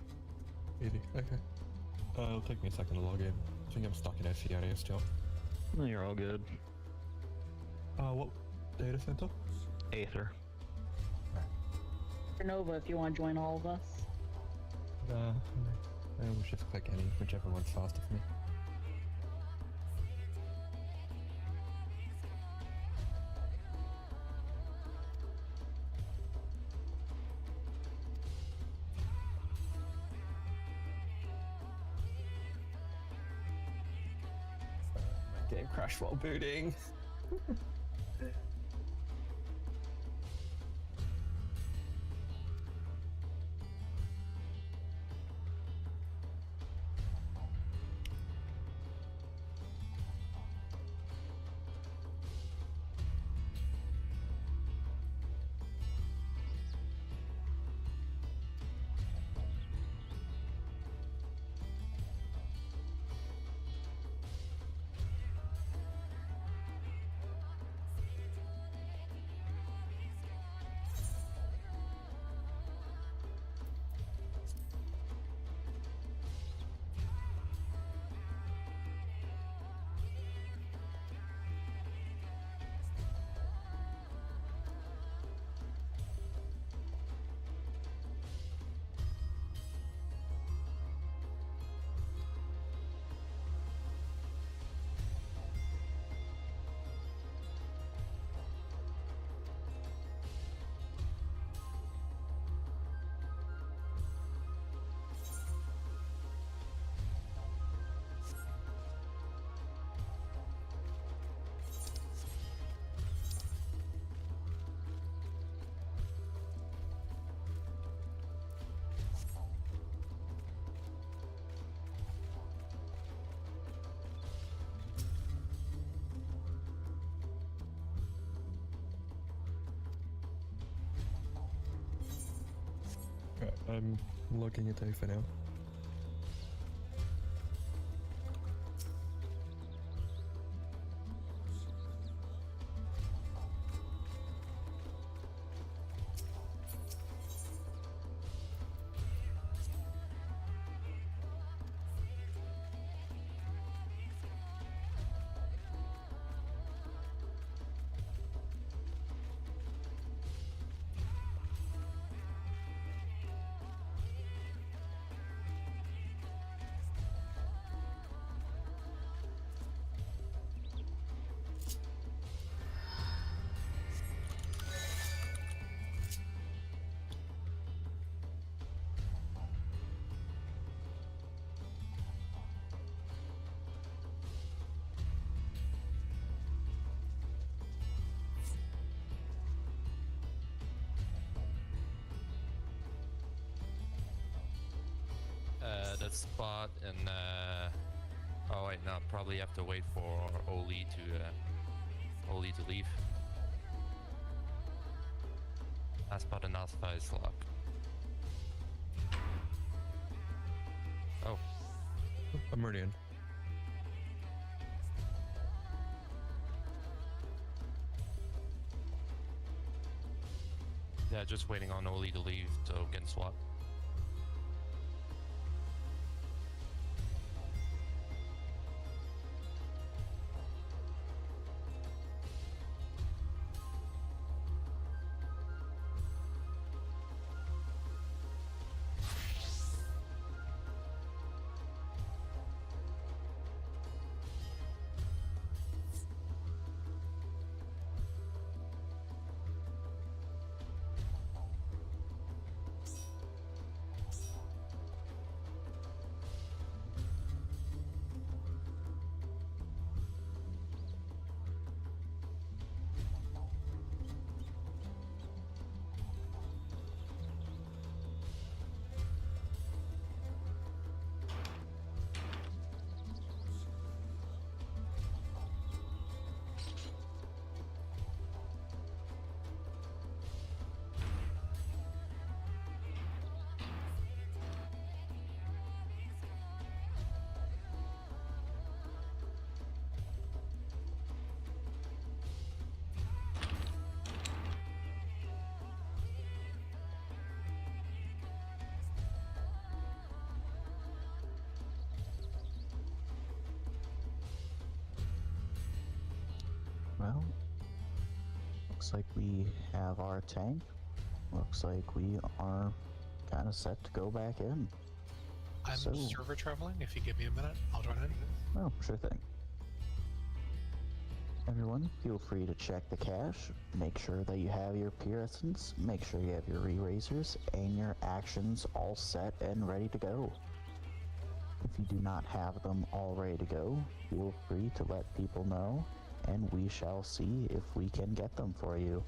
Easy, okay. It'll take me a second to log in. I think I'm stuck in Oceania still. No, you're all good. What data center? Aether. Nova, if you want to join all of us. We'll just click any, whichever one's faster for me. My game crashed while booting. Right, I'm logging it out for now. That spot and oh wait, no, probably have to wait for Oli to leave. That spot in Alpha is locked. Oh, I'm already in. yeah, just waiting on Oli to leave to get swapped. Well, looks like we have our tank. Looks like we are kind of set to go back in. I'm So- server traveling. If you give me a minute, I'll join in. Oh, sure thing. Everyone, feel free to check the cache. Make sure that you have your Pure Essence, make sure you have your re-raisers, and your actions all set and ready to go. If you do not have them all ready to go, feel free to let people know, and we shall see if we can get them for you.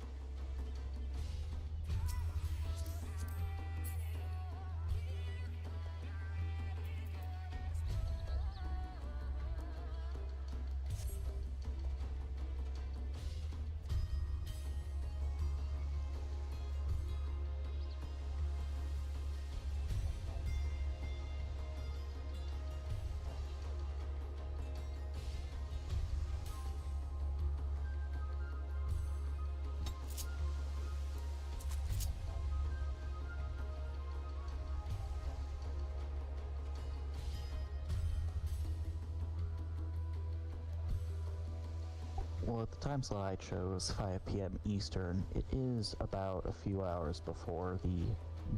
Well, at the time slot I chose, 5 p.m. Eastern, it is about a few hours before the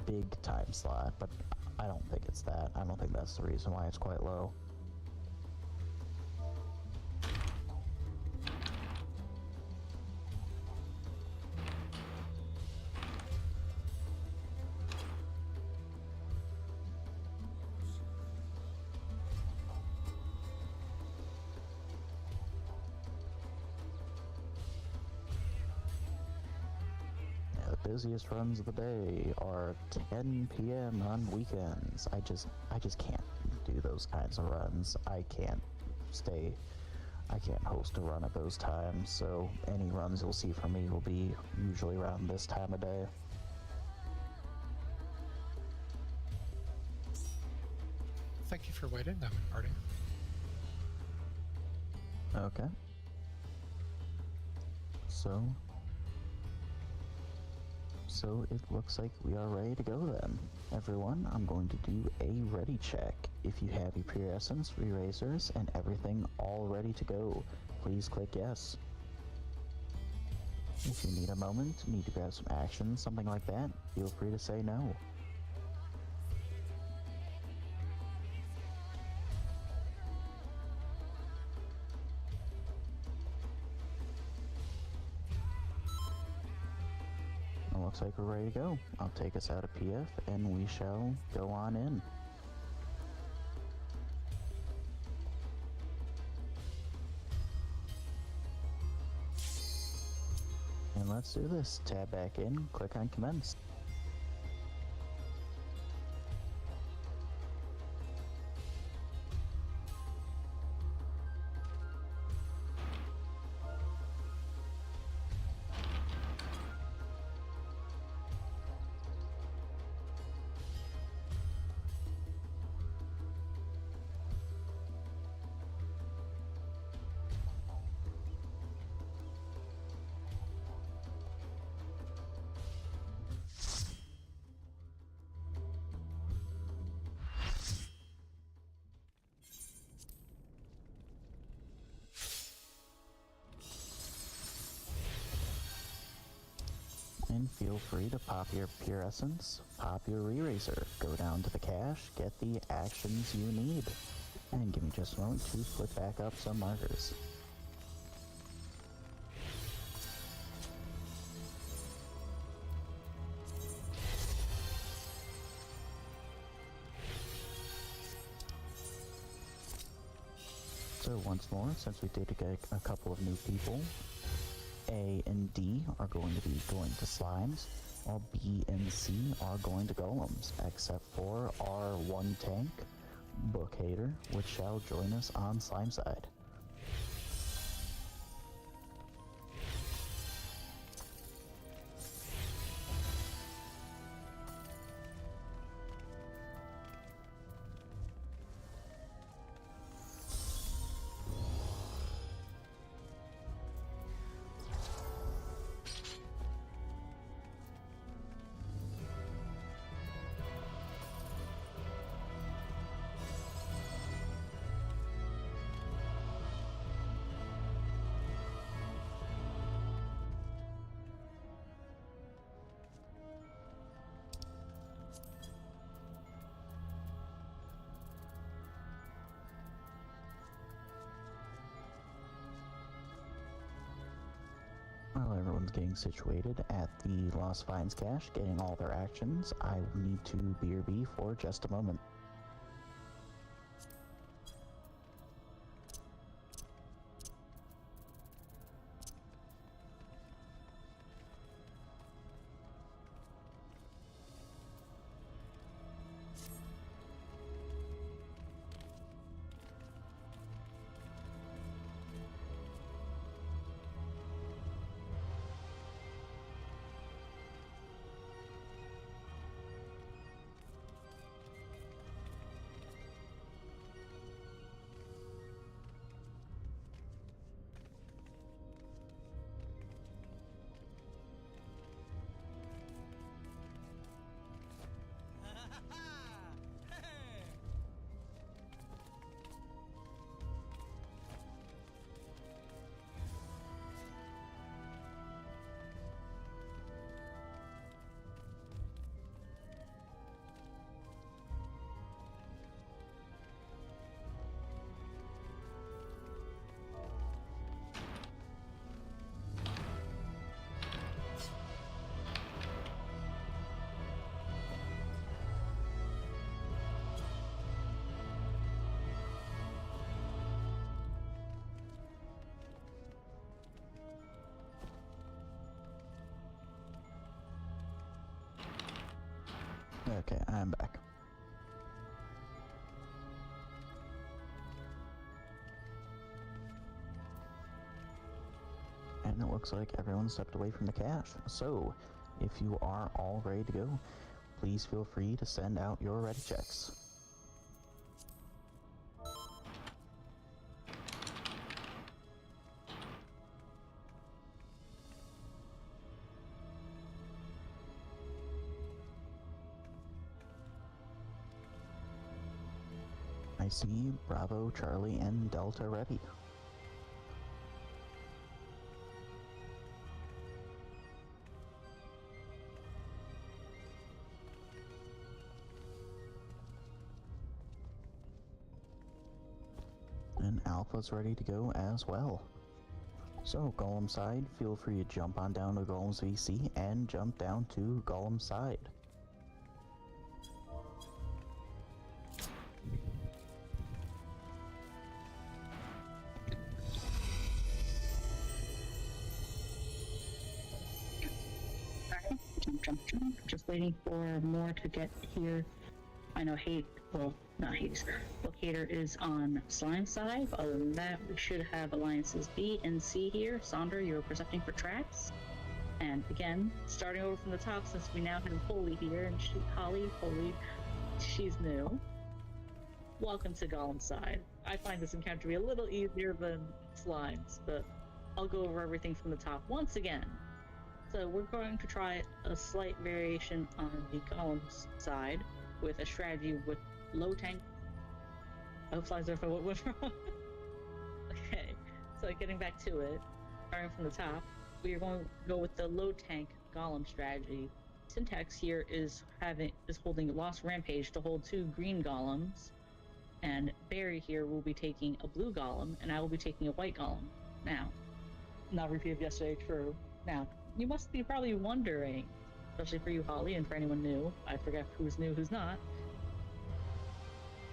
big time slot, but I don't think it's that. I don't think that's the reason why it's quite low. The busiest runs of the day are 10 p.m. on weekends. I just can't do those kinds of runs. I can't host a run at those times, so any runs you'll see from me will be usually around this time of day. Thank you for waiting. I'm in party. Okay. So it looks like we are ready to go then. Everyone, I'm going to do a ready check. If you have your Pure Essence, re-razors, and everything all ready to go, please click yes. If you need a moment, need to grab some action, something like that, feel free to say no. Looks like we're ready to go. I'll take us out of PF and we shall go on in. And let's do this. Tab back in, click on commence. And feel free to pop your Pure Essence, pop your re-razer, go down to the cache, get the actions you need. And give me just a moment to put back up some markers. So once more, since we did get a couple of new people, A and D are going to be going to slimes, while B and C are going to golems, except for our one tank, Book Hater, which shall join us on slime side. everyone's getting situated at the Lost Finds cache, getting all their actions, I will need to BRB for just a moment. Okay, I'm back. And it looks like everyone stepped away from the cache. So, if you are all ready to go, please feel free to send out your ready checks. I see Bravo, Charlie, and Delta ready. And Alpha's ready to go as well. So, Golem side, feel free to jump on down to Golem's VC and jump down to Golem side. Jump. Just waiting for more to get here. I know not Hades. Locator is on Slime side. Other than that, we should have alliances B and C here. Sonder, you're percepting for tracks. And again, starting over from the top, since we now have Holy here, and Holly, she's new. Welcome to Golem side. I find this encounter to be a little easier than Slimes, but I'll go over everything from the top once again. So we're going to try a slight variation on the Golem's side with a strategy with low tank. I hope slides are for what went wrong. Okay, so getting back to it, starting from the top, we are going to go with the low tank Golem strategy. Syntax here is holding Lost Rampage to hold 2 green Golems, and Barry here will be taking a blue Golem, and I will be taking a white Golem. Now, not repeated yesterday, true. Now, you must be probably wondering, especially for you, Holly, and for anyone new. I forget who's new, who's not.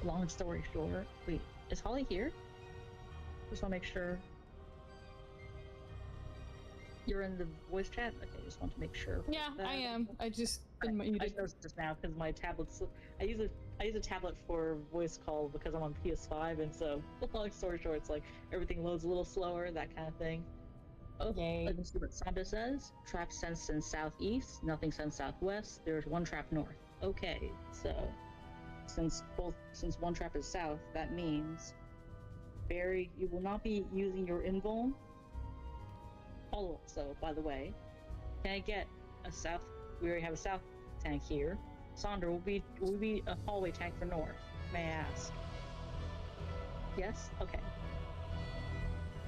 Long story short, wait, is Holly here? Just want to make sure you're in the voice chat. Okay, just want to make sure. Yeah, I am. I just didn't. I noticed this now because my tablet's. I use a tablet for voice call because I'm on PS5, and so long story short, it's like everything loads a little slower, that kind of thing. Okay, let's see what Sonda says. Trap sensed in southeast, nothing sensed southwest. There's 1 trap north. Okay, so since one trap is south, that means Barry, you will not be using your invuln. Also, by the way, can I get a south? We already have a south tank here. Sonder will be a hallway tank for north. May I ask? Yes. Okay.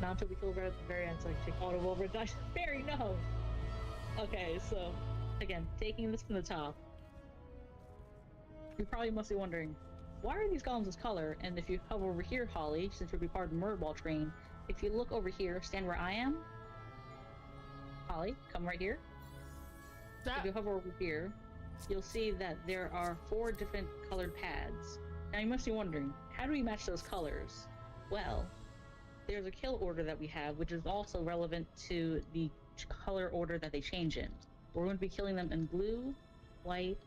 Not until we kill Red at the very end, so I can take auto over and die. Barry, no! Okay, so, again, taking this from the top, you probably must be wondering, why are these golems this color? And if you hover over here, Holly, since you'll be part of the murder ball train, if you look over here, stand where I am, Holly, come right here. If you hover over here, you'll see that there are 4 different colored pads. Now you must be wondering, how do we match those colors? Well, there's a kill order that we have, which is also relevant to the color order that they change in. We're going to be killing them in blue, white,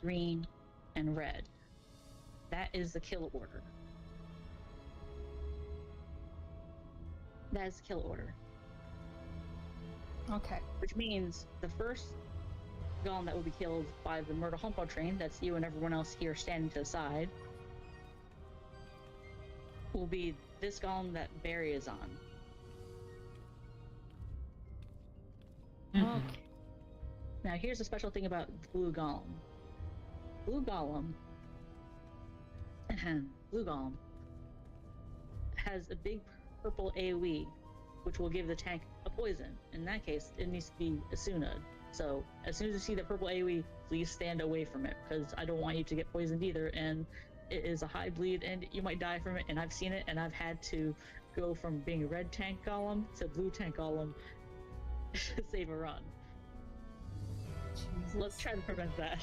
green, and red. That is the kill order. That is the kill order. Okay. Which means the first golem that will be killed by the murder humpo train, that's you and everyone else here standing to the side, will be this golem that Barry is on. Okay. Now here's a special thing about the blue golem. Blue golem has a big purple AoE, which will give the tank a poison. In that case, it needs to be Asuna. So as soon as you see the purple AoE, please stand away from it, because I don't want you to get poisoned either, and it is a high bleed and you might die from it, and I've seen it, and I've had to go from being a red tank golem to blue tank golem to save a run. Jesus. Let's try to prevent that,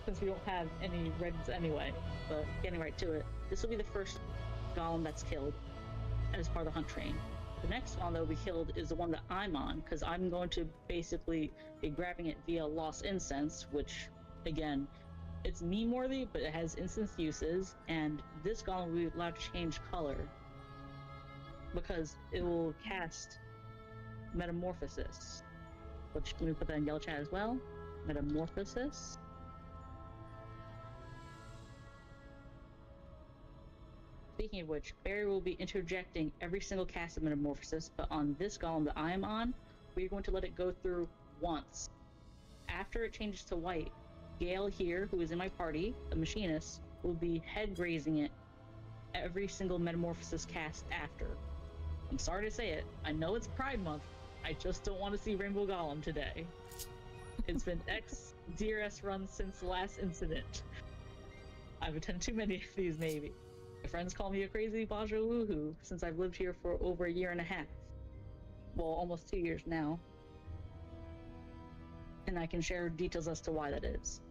since we don't have any reds anyway. But getting right to it, this will be the first golem that's killed as part of the hunt train. The next golem that will be killed is the one that I'm on, because I'm going to basically be grabbing it via Lost Incense, which, again, it's meme-worthy, but it has instance uses, and this golem will be allowed to change color, because it will cast Metamorphosis, which, let me put that in yellow chat as well. Metamorphosis. Speaking of which, Barry will be interjecting every single cast of Metamorphosis, but on this golem that I am on, we're going to let it go through once. After it changes to white, Gale here, who is in my party, the machinist, will be head grazing it every single Metamorphosis cast after. I'm sorry to say it, I know it's Pride Month, I just don't want to see Rainbow Golem today. It's been X DRS runs since the last incident. I've attended too many of these, maybe. My friends call me a crazy Baja Woohoo since I've lived here for over 1.5 years. Well, almost 2 years now. And I can share details as to why that is.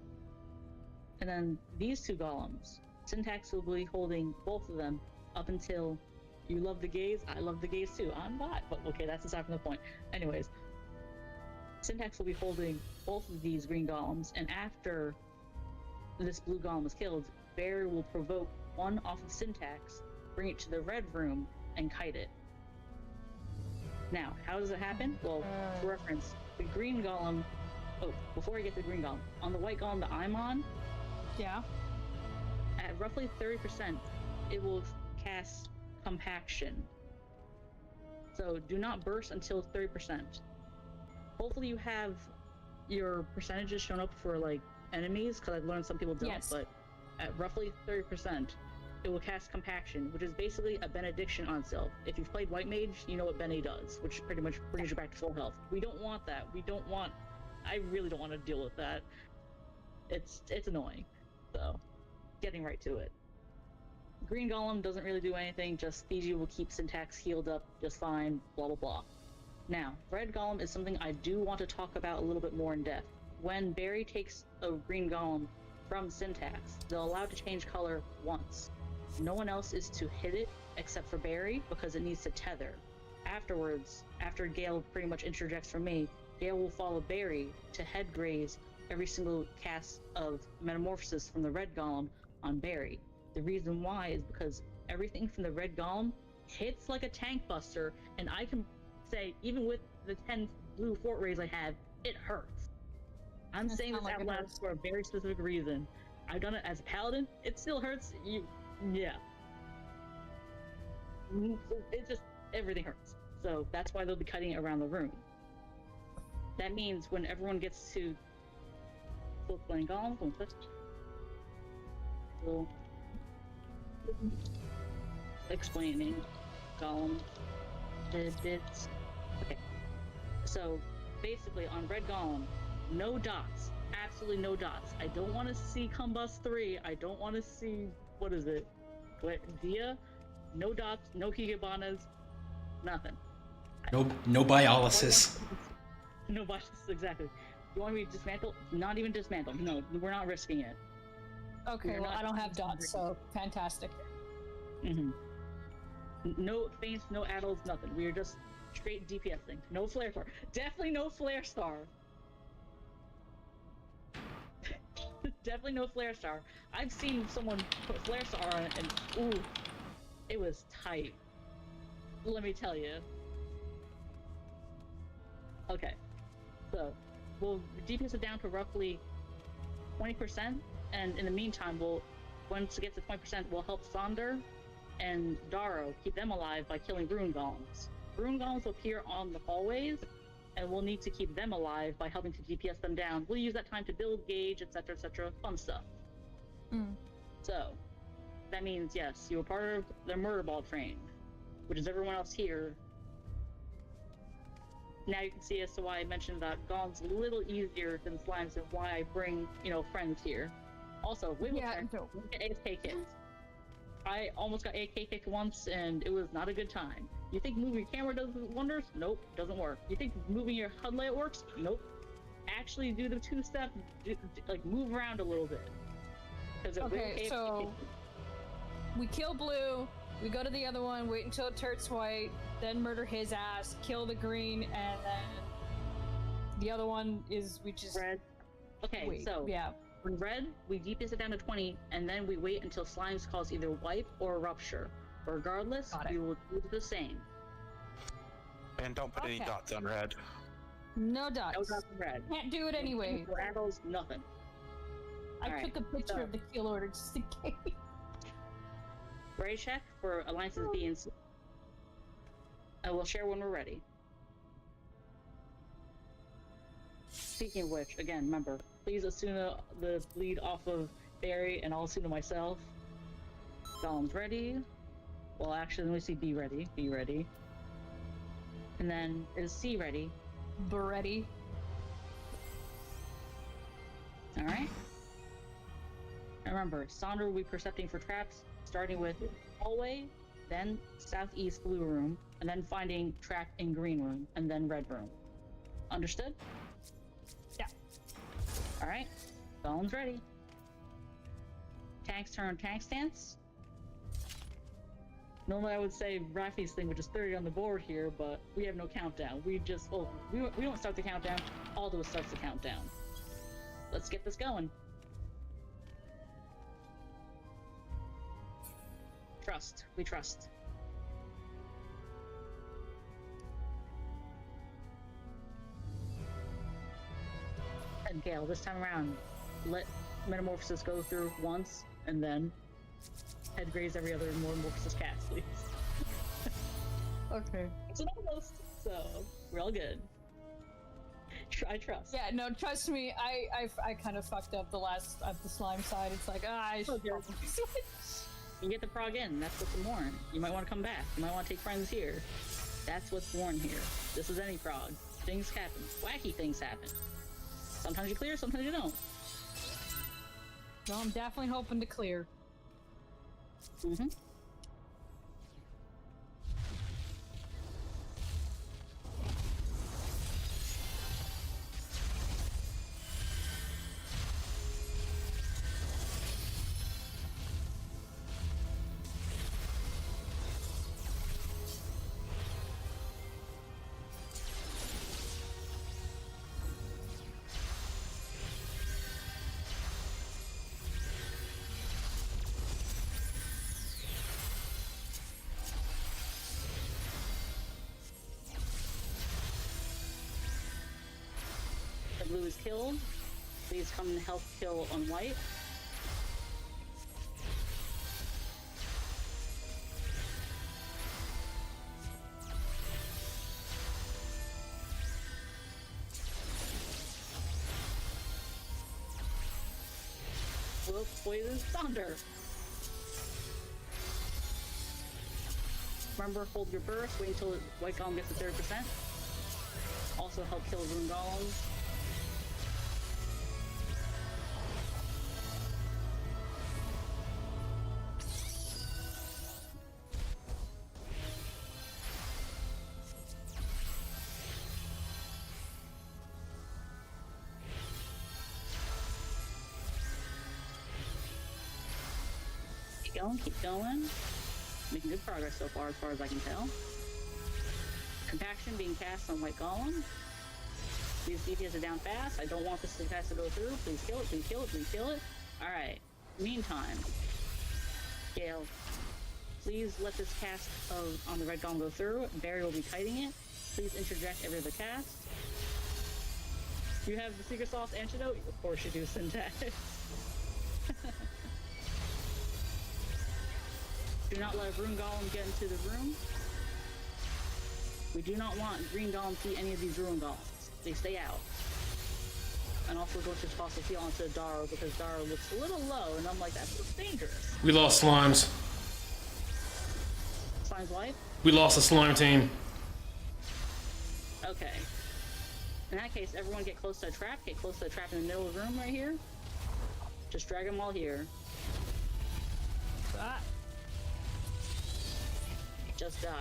And then these 2 golems, Syntax will be holding both of them up until you love the gays, I love the gays too. I'm not, but okay, that's aside from the point. Anyways, Syntax will be holding both of these green golems, and after this blue golem is killed, Barry will provoke one off of Syntax, bring it to the red room, and kite it. Now, how does it happen? Well, for reference, the green golem... Oh, before I get to the green golem, on the white golem that I'm on... Yeah? At roughly 30%, it will cast Compaction. So do not burst until 30%. Hopefully you have your percentages shown up for like enemies, because I've learned some people don't, but at roughly 30%, it will cast Compaction, which is basically a benediction on itself. If you've played White Mage, you know what Bene does, which pretty much brings you back to full health. We don't want that. I really don't want to deal with that. It's annoying. So, getting right to it. Green Golem doesn't really do anything, just Fiji will keep Syntax healed up just fine, blah blah blah. Now, Red Golem is something I do want to talk about a little bit more in depth. When Barry takes a Green Golem from Syntax, they're allowed to change color once. No one else is to hit it except for Barry, because it needs to tether. Afterwards, after Gale pretty much interjects for me, Gale will follow Barry to head graze every single cast of Metamorphosis from the Red Golem on Barry. The reason why is because everything from the Red Golem hits like a tank buster, and I can say, even with the 10 blue fort rays I have, it hurts. I'm saying this out loud for a very specific reason. I've done it as a paladin, it still hurts. Yeah. It just, everything hurts. So that's why they'll be cutting it around the room. That means when everyone gets to full playing Golem, we'll explaining Golem bits. Okay. So basically on Red Golem, no dots. Absolutely no dots. I don't want to see Combust 3. I don't want to see, what is it? Dia? No dots, no Higabanas, nothing. No biolysis. No bosses, exactly. You want me to dismantle? Not even dismantle. No, we're not risking it. Okay, We're well, not I don't have risking dots, so fantastic. Mm-hmm. No feints, no addles, nothing. We are just straight DPSing. No flare star. Definitely no flare star. Definitely no flare star. I've seen someone put flare star on it, and ooh, it was tight. Let me tell you. Okay, so we'll DPS it down to roughly 20%, and in the meantime, once it gets to 20%, we'll help Sonder and Daro keep them alive by killing rune golems. Rune golems will appear on the hallways, and we'll need to keep them alive by helping to DPS them down. We'll use that time to build gauge, etc., fun stuff. So, that means, yes, you were part of the murder ball train, which is everyone else here. Now you can see as to why I mentioned that Golem's a little easier than slimes and why I bring, friends here. Also, we will get AFK kits. I almost got AK kicked once, and it was not a good time. You think moving your camera does wonders? Nope, doesn't work. You think moving your HUD layout works? Nope. Actually do the two-step, like move around a little bit. Okay, so we kill blue, we go to the other one, wait until it turns white, then murder his ass, kill the green, and then the other one is we just red. Okay, wait, so yeah. when red, we DPS it down to 20, and then we wait until slimes cause either wipe or rupture. Regardless, we will do the same. And don't put any Okay. dots on red. No dots. No dots on red. Can't do it anyway. No addles, nothing. I Alright, took a picture so- of the kill order just in case. Ready check for alliances B and C. I will share when we're ready. Speaking of which, again, remember, please assume the bleed off of Barry, and I'll assume to myself. Golem's ready. Well, actually, let me see B ready. B ready. And then is C ready? B ready. Alright. Remember, Sonder will be percepting for traps, starting with hallway, then southeast blue room, and then finding trap in green room, and then red room. Understood? Yeah. Alright. Golem's ready. Tanks turn tank stance. Normally I would say Rafi's thing, which is 30 on the board here, but we have no countdown. We just, we don't start the countdown. Aldo starts the countdown. Let's get this going. Trust. We trust. And Gale, this time around, let Metamorphosis go through once, and then head graze every other Metamorphosis cast, please. Okay. It's an almost, so we're all good. I trust. Yeah, no, trust me, I kind of fucked up the last at the slime side. It's like, I should probably switch. You get the prog in, that's what's important. You might want to come back. You might want to take friends here. That's what's worn here. This is any prog. Things happen. Wacky things happen. Sometimes you clear, sometimes you don't. No, I'm definitely hoping to clear. Mm-hmm. The blue is killed. Please come and help kill on white. Will poison Thunder. Remember, hold your burst, wait until white golem gets to 30%. Also help kill rune golems. going, keep going. Making good progress so far as I can tell. Compaction being cast on White Golem. These DPS are down fast. I don't want this fast to go through. Please kill it, please kill it, please kill it. Alright. Meantime, Gale, please let this cast on the Red Golem go through. Barry will be kiting it. Please interject every other cast. You have the Secret Sauce antidote? Of course you do, Syntax. Do not let a Rune Golem get into the room. We do not want Green Golem to see any of these Rune Golems. They stay out. And also go to toss a heal onto Daro because Daro looks a little low, and I'm like, that's what's dangerous. We lost slimes. Slime's life? We lost the slime team. Okay. In that case, everyone get close to a trap. Get close to the trap in the middle of the room right here. Just drag them all here. Ah. Just die.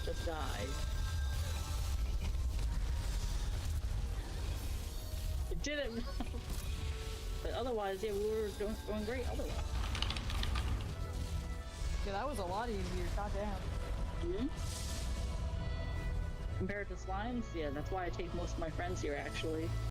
Just die. It didn't. But otherwise, yeah, we were going great otherwise. Yeah, that was a lot easier. Goddamn. Mm-hmm. Compared to slimes, yeah, that's why I take most of my friends here, actually.